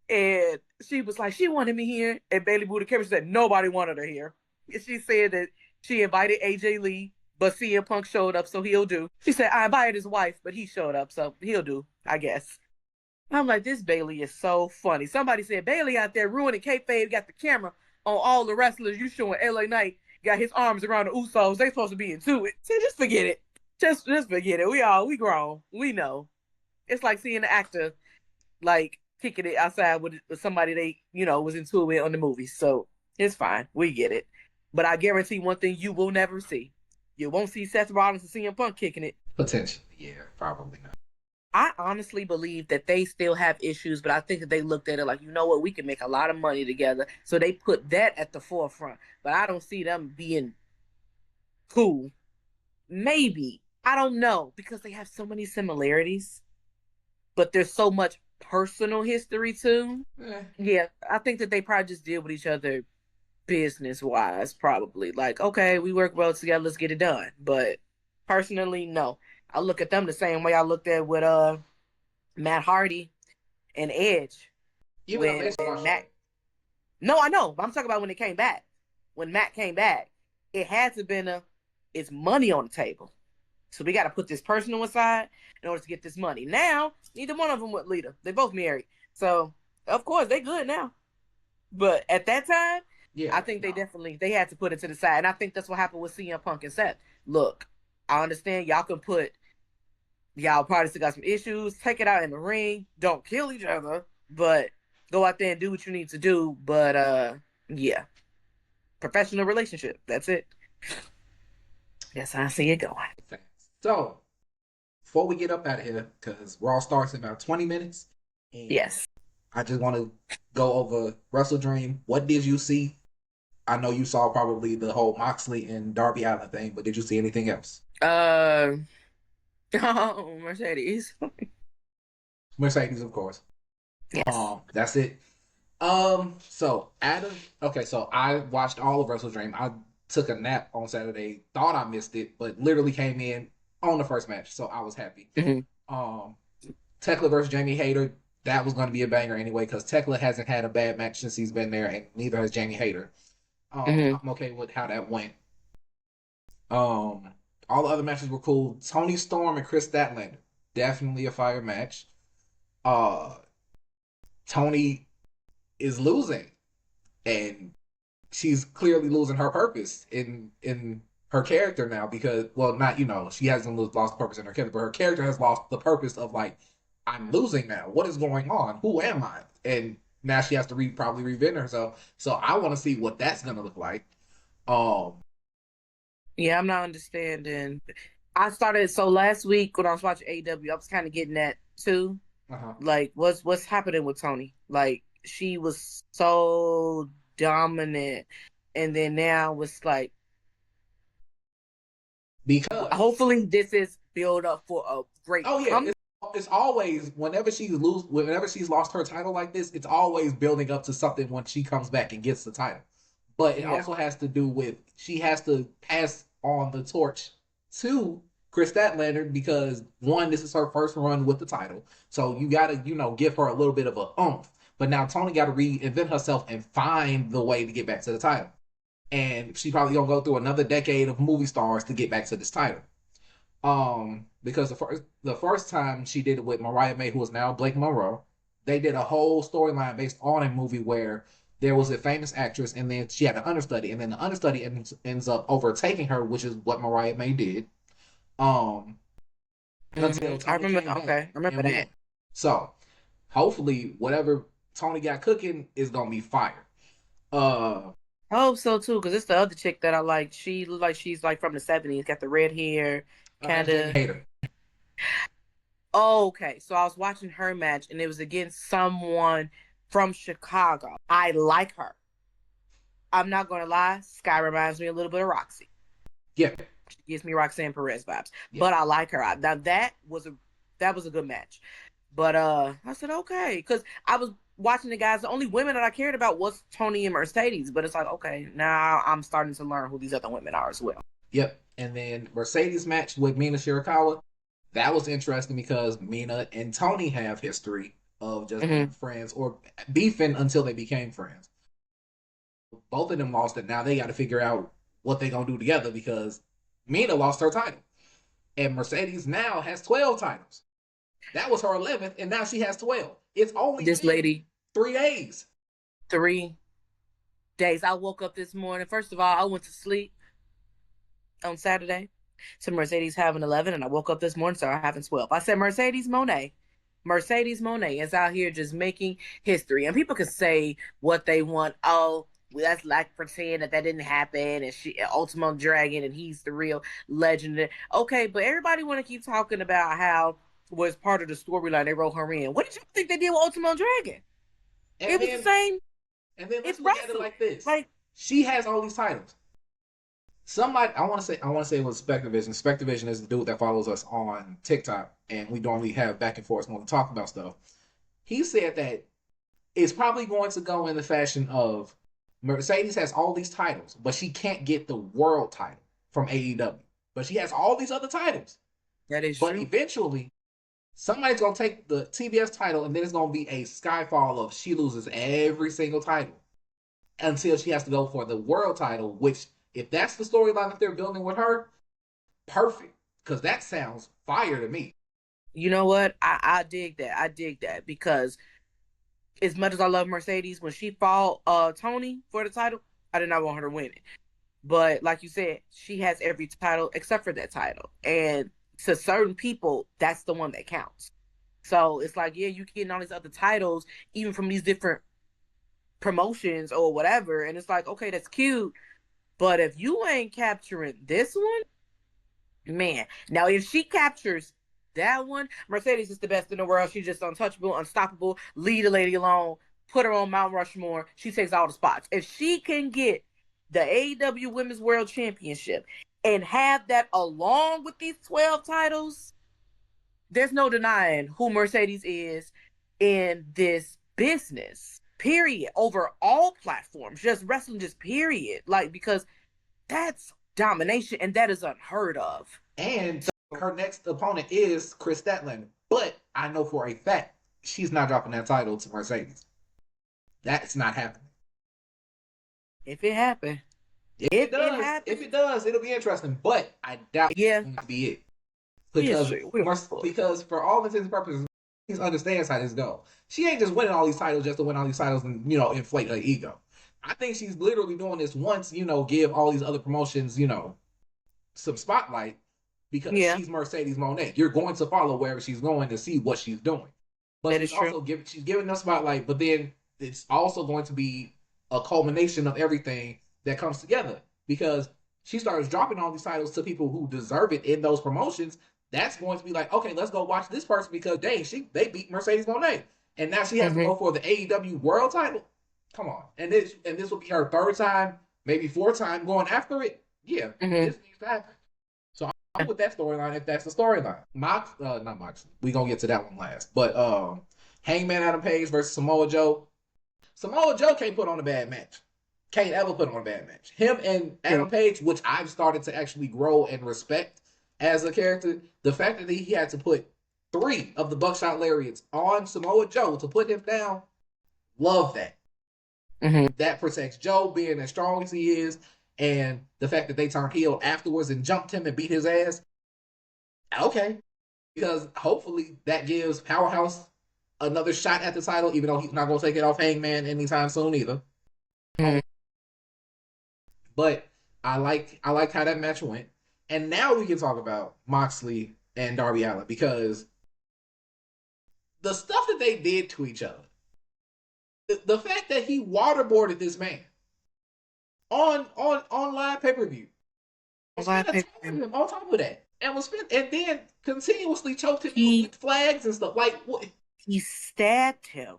And she was like, she wanted me here. And Bailey booed the camera. She said, nobody wanted her here. And she said that she invited AJ Lee, but CM Punk showed up, so he'll do. She said, I invited his wife, but he showed up, so he'll do, I guess. I'm like, this Bailey is so funny. Somebody said, Bailey out there ruining kayfabe, got the camera on all the wrestlers you showing LA Knight, got his arms around the Usos. They supposed to be into it. So just forget it. Just forget it. We grown. We know. It's like seeing an actor, like, kicking it outside with somebody they, was into it on the movies. So it's fine. We get it. But I guarantee one thing you will never see. You won't see Seth Rollins and CM Punk kicking it. Potentially, yeah, probably not. I honestly believe that they still have issues, but I think that they looked at it like, you know what, we can make a lot of money together. So they put that at the forefront. But I don't see them being cool. Maybe. I don't know. Because they have so many similarities. But there's so much personal history too. Yeah, I think that they probably just deal with each other business-wise, probably. Like, okay, we work well together, let's get it done. But personally, no. I look at them the same way I looked at with Matt Hardy and Edge. When Matt... No, I know. But I'm talking about when it came back. When Matt came back, it had to been it's money on the table. So we got to put this personal aside in order to get this money. Now, neither one of them with Lita. They both married. So, of course, they good now. But at that time, Yeah, I think no. they had to put it to the side, and I think that's what happened with CM Punk and Seth. Look, I understand y'all probably still got some issues. Take it out in the ring. Don't kill each other, but go out there and do what you need to do. But yeah, professional relationship. That's it. That's how I see it going. So, before we get up out of here, because Raw starts in about 20 minutes, and Yes. I just want to go over Wrestle Dream. What did you see? I know you saw probably the whole Moxley and Darby Allin thing, but did you see anything else? Uh, oh, Mercedes. Mercedes, of course. Yes. That's it. So Adam, okay, so I watched all of Wrestle Dream. I took a nap on Saturday, thought I missed it, but literally came in on the first match, so I was happy. Mm-hmm. Um, Tekla versus Jamie Hayter, that was going to be a banger anyway, because Tekla hasn't had a bad match since he's been there, and neither has Jamie Hayter. Mm-hmm. I'm okay with how that went. Um, all the other matches were cool. Tony Storm and Chris Statlander, definitely a fire match. Uh, Tony is losing, and she's clearly losing her purpose in her character now because, well, not, she hasn't lost purpose in her character, but her character has lost the purpose of, like, I'm losing now. What is going on? Who am I? And now she has to probably reinvent herself. So I want to see what that's gonna look like. Um, Yeah, I'm not understanding. I started so last week when I was watching AEW, I was kind of getting that too. uh-huh. Like, what's happening with Tony? Like, she was so dominant, and then now it's like, Because hopefully, this is build up for a great oh yeah, come. it's always whenever she's lost her title like this, it's always building up to something when she comes back and gets the title. But it Yeah. also has to do with she has to pass on the torch to Chris Statlander because one, this is her first run with the title, so you gotta give her a little bit of a oomph. But now Tony got to reinvent herself and find the way to get back to the title, and she probably gonna go through another decade of movie stars to get back to this title. Because the first time she did it with Mariah May, who is now Blake Monroe, they did a whole storyline based on a movie where there was a famous actress, and then she had an understudy, and then the understudy ends up overtaking her, which is what Mariah May did. Um, until I Tony remember. came back Okay, I remember and won. that. So hopefully, whatever Tony got cooking is gonna be fire. Uh, I hope so too, because it's the other chick that I like. She look like she's like from the '70s, got the red hair, that's kind Jamie of. Hayter. Oh, okay, so I was watching her match, and it was against someone from Chicago. I like her. I'm not gonna lie. Sky reminds me a little bit of Roxy. Yeah, She gives me Roxanne Perez vibes, yeah. but I like her. Now that was a good match. But I said okay because I was watching the guys. The only women that I cared about was Tony and Mercedes. But it's like okay, now I'm starting to learn who these other women are as well. Yep. And then Mercedes match with Mina Shirakawa. That was interesting because Mina and Tony have history of just being Mm-hmm. friends or beefing until they became friends. Both of them lost it. Now they got to figure out what they're going to do together because Mina lost her title. And Mercedes now has 12 titles. That was her 11th, and now she has 12. It's only This been lady, 3 days. 3 days. I woke up this morning. First of all, I went to sleep on Saturday. So Mercedes having 11, and I woke up this morning, so I'm having 12. I said Mercedes Monet. Mercedes Monet is out here just making history. And people can say what they want. Oh, well, that's like pretend that didn't happen. And she, Ultimo Dragon, and he's the real legend. Okay, but everybody want to keep talking about how was part of the storyline they wrote her in. What did you think they did with Ultimo Dragon? And It was the then same. and then let's It's look at it wrestling. like this. Like, She has all these titles. Somebody I want to say it was Spectravision. Spectravision is the dude that follows us on TikTok, and we normally have back and forth when we talk about stuff. He said that it's probably going to go in the fashion of Mercedes has all these titles, but she can't get the world title from AEW. But she has all these other titles. that is But true. eventually, somebody's gonna take the TBS title, and then it's gonna be a skyfall of she loses every single title until she has to go for the world title, which, if that's the storyline that they're building with her, perfect. Because that sounds fire to me. You know what? I dig that. I dig that because as much as I love Mercedes, when she fought Tony for the title, I did not want her to win it. But like you said, she has every title except for that title. And to certain people, that's the one that counts. So it's like, yeah, you getting all these other titles, even from these different promotions or whatever. And it's like, okay, that's cute. But if you ain't capturing this one, man. Now, if she captures that one, Mercedes is the best in the world. She's just untouchable, unstoppable. Leave the lady alone. Put her on Mount Rushmore. She takes all the spots. If she can get the AEW Women's World Championship and have that along with these 12 titles, there's no denying who Mercedes is in this business, period, over all platforms, just wrestling, just period. Like, because that's domination and that is unheard of. And her next opponent is Chris Statlander. But I know for a fact she's not dropping that title to Mercedes. That's not happening. If it happened. If it does, it'll be interesting. But I doubt it's going to be it. Because for all intents and purposes, she understands how this goes. She ain't just winning all these titles just to win all these titles and, inflate her ego. I think she's literally doing this once, give all these other promotions, some spotlight because she's Mercedes Moné. You're going to follow wherever she's going to see what she's doing. But she's giving them spotlight, but then it's also going to be a culmination of everything that comes together because she starts dropping all these titles to people who deserve it in those promotions. That's going to be like, okay, let's go watch this person because dang, they beat Mercedes Moné, and now she has to go for the AEW World title. Come on, and this will be her third time, maybe fourth time going after it. Yeah, this needs to happen. So I'm with that storyline if that's the storyline. Not Moxley. We gonna get to that one last, but Hangman Adam Page versus Samoa Joe. Samoa Joe can't put on a bad match. Can't ever put on a bad match. Him and Adam Page, which I've started to actually grow and respect as a character, the fact that he had to put 3 of the buckshot lariats on Samoa Joe to put him down, love that. That protects Joe being as strong as he is, and the fact that they turned heel afterwards and jumped him and beat his ass. Okay. Because hopefully that gives Powerhouse another shot at the title, even though he's not going to take it off Hangman anytime soon either. But I liked how that match went. And now we can talk about Moxley and Darby Allin because the stuff that they did to each other, the fact that he waterboarded this man on live pay-per-view, on top of that, and then continuously choked him with flags and stuff. Like what? He stabbed him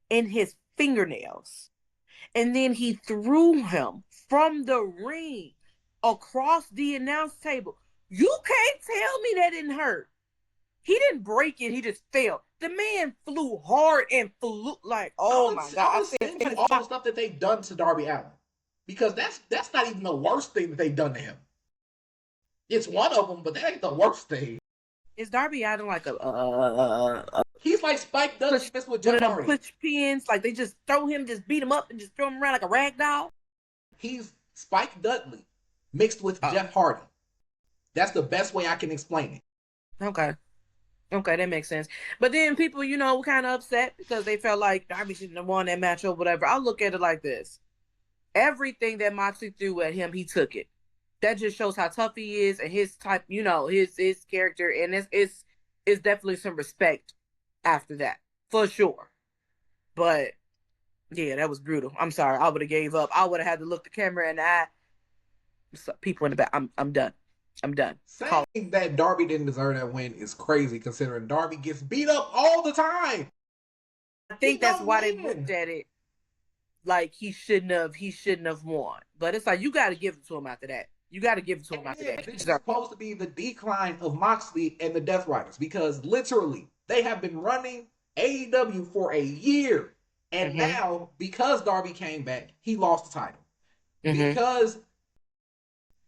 in his fingernails, and then he threw him from the ring across the announce table. You can't tell me that didn't hurt. He didn't break it. He just fell. The man flew hard and flew like, oh my God. All the stuff that they've done to Darby Allin. Because that's not even the worst thing that they've done to him. It's one of them, but that ain't the worst thing. Is Darby Allin like he's like Spike Dudley with Jeff Hardy. Push pins, like they just throw him, just beat him up and just throw him around like a rag doll? He's Spike Dudley mixed with Jeff Hardy. That's the best way I can explain it. Okay, that makes sense. But then people, were kind of upset because they felt like Darby shouldn't have won that match or whatever. I'll look at it like this. Everything that Moxley threw at him, he took it. That just shows how tough he is and his type, his character. And it's definitely some respect after that, for sure. But, yeah, that was brutal. I'm sorry. I would have gave up. I would have had to look the camera in the eye. People in the back. I'm done. Saying that Darby didn't deserve that win is crazy considering Darby gets beat up all the time. I think that's why they looked at it like he shouldn't have won. But it's like you got to give it to him after that. This is supposed to be the decline of Moxley and the Death Riders because literally they have been running AEW for a year. And now, because Darby came back, he lost the title.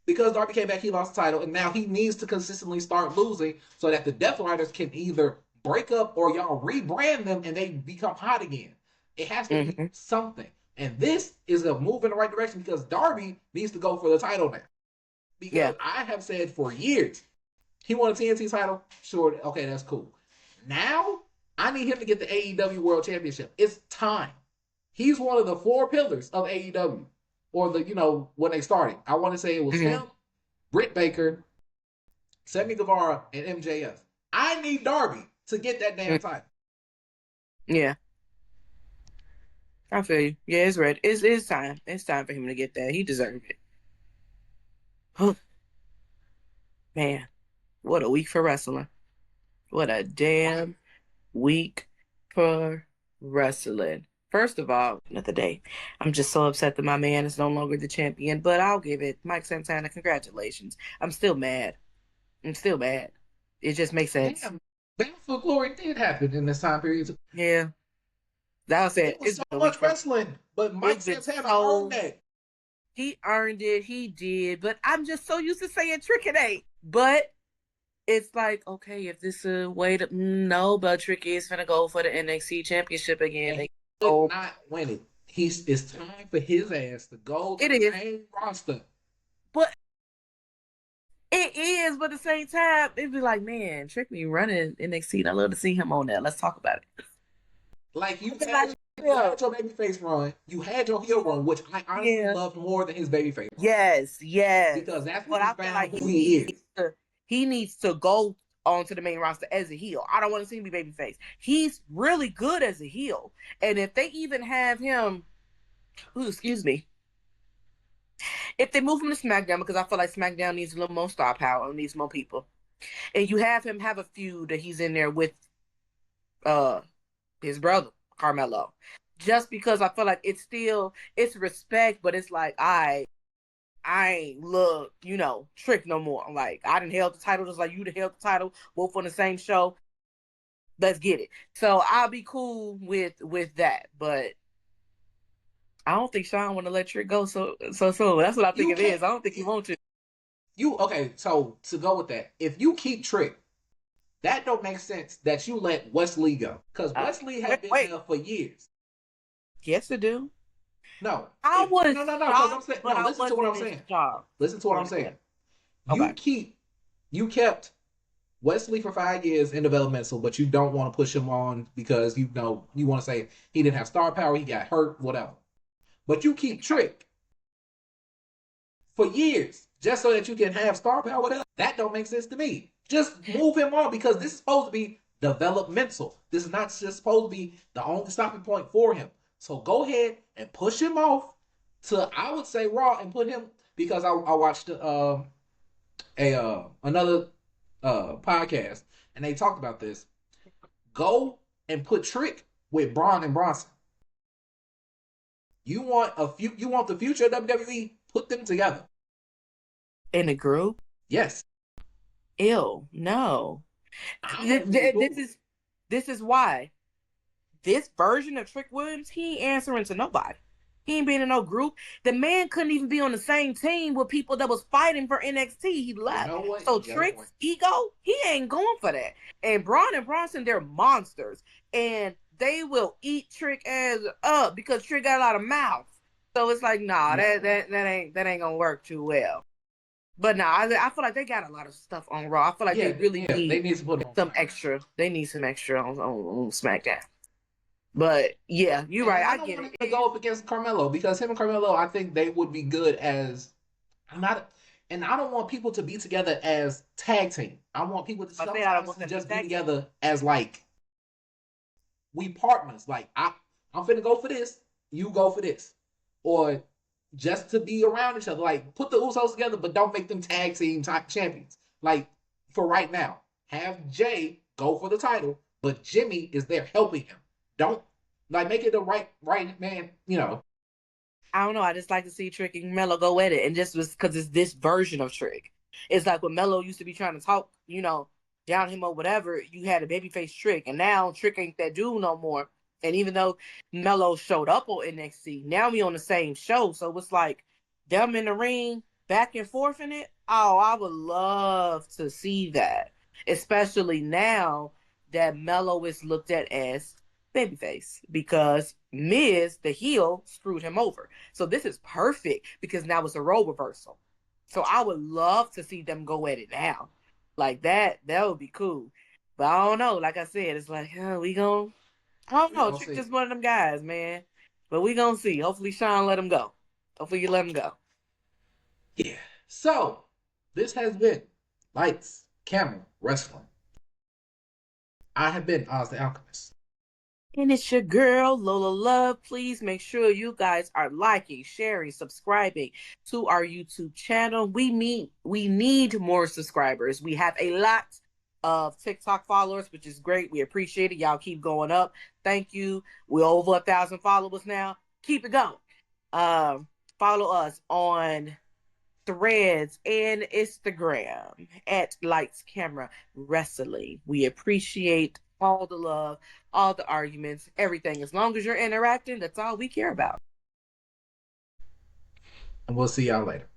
Because Darby came back, he lost the title, and now he needs to consistently start losing so that the Death Riders can either break up or y'all rebrand them and they become hot again. It has to be something. And this is a move in the right direction because Darby needs to go for the title now. Because I have said for years, he won a TNT title. Sure, okay, that's cool. Now, I need him to get the AEW World Championship. It's time. He's one of the 4 pillars of AEW. or when they started. I want to say it was him, Britt Baker, Sammy Guevara, and MJF. I need Darby to get that damn title. Yeah. I feel you. Yeah, it's ready. It's time. It's time for him to get that. He deserved it. Man, what a week for wrestling. What a damn week for wrestling. First of all, another day. I'm just so upset that my man is no longer the champion, but I'll give it. Mike Santana, congratulations. I'm still mad. It just makes sense. Damn, Battle for Glory did happen in this time period. Yeah. That was it. It was so much wrestling, but Mike Santana earned that. He earned it. He did. But I'm just so used to saying Trick it ain't. But it's like, okay, if this is a way to... No, but Tricky is going to go for the NXT Championship again. He could not win it. It's time for his ass to go to the main roster. But it is, but at the same time, it'd be like, man, Trick me running NXT. I love to see him on that. Let's talk about it. Like, you had your babyface run. You had your heel run, which I honestly loved more than his babyface run. Yes. Because that's what I feel like who he is. He needs to go onto the main roster as a heel. I don't want to see him be babyface. He's really good as a heel. And if they even have him, if they move him to SmackDown, because I feel like SmackDown needs a little more star power, needs more people, and you have him have a feud that he's in there with his brother, Carmelo, just because I feel like it's respect, but it's like, I ain't look, Trick no more. Like, I didn't held the title just like you held the title, both on the same show. Let's get it. So I'll be cool with that, but I don't think Sean want to let Trick go so soon. That's what I think it is. I don't think he wants to. Okay, so to go with that, if you keep Trick, that don't make sense that you let Wesley go. Because Wesley has been there for years. Yes, it do. No. I was no, because I'm saying, no, listen to what I'm saying. Listen to what I'm saying. Okay. You kept Wesley for 5 years in developmental, but you don't want to push him on because you want to say he didn't have star power, he got hurt, whatever. But you keep Trick for years just so that you can have star power, whatever. That don't make sense to me. Just move him on, because this is supposed to be developmental. This is not just supposed to be the only stopping point for him. So go ahead and push him off to, I would say, Raw, and put him, because I watched another podcast and they talked about this. Go and put Trick with Braun and Bronson. You want the future of WWE? Put them together in a group. Yes. Ew, no. This is why this version of Trick Williams, he ain't answering to nobody. He ain't being in no group. The man couldn't even be on the same team with people that was fighting for NXT. He left. So Trick's ego, he ain't going for that. And Braun and Bronson, they're monsters. And they will eat Trick ass up because Trick got a lot of mouth. So it's like, that ain't gonna work too well. But I feel like they got a lot of stuff on Raw. I feel like they really need to put some extra. They need some extra on SmackDown. But yeah, you're right. I get it. To go up against Carmelo, because him and Carmelo, I think they would be good as. And I don't want people to be together as tag team. I want people to just be together as like, we partners. Like, I'm finna go for this, you go for this, or just to be around each other. Like, put the Usos together, but don't make them tag team champions. Like, for right now, have Jay go for the title, but Jimmy is there helping him. Don't, like, make it the right man, I don't know. I just like to see Trick and Melo go at it. And just was because it's this version of Trick. It's like when Melo used to be trying to talk, down him or whatever, you had a babyface Trick. And now Trick ain't that dude no more. And even though Melo showed up on NXT, now we on the same show. So it's like them in the ring, back and forth in it. Oh, I would love to see that. Especially now that Melo is looked at as babyface, because Miz, the heel, screwed him over. So this is perfect because now it's a role reversal. So I would love to see them go at it now. Like that would be cool. But I don't know. Like I said, it's like, I don't know. Trick just one of them guys, man. But we gonna see. Hopefully Sean let him go. Hopefully you let him go. Yeah. So this has been Lights, Camera, Wrestling. I have been Oz the Alchemist. And it's your girl, Lola Love. Please make sure you guys are liking, sharing, subscribing to our YouTube channel. We need more subscribers. We have a lot of TikTok followers, which is great. We appreciate it. Y'all keep going up. Thank you. We're over 1,000 followers now. Keep it going. Follow us on Threads and Instagram at Lights Camera Wrestling. We appreciate all the love, all the arguments, everything. As long as you're interacting, that's all we care about. And we'll see y'all later.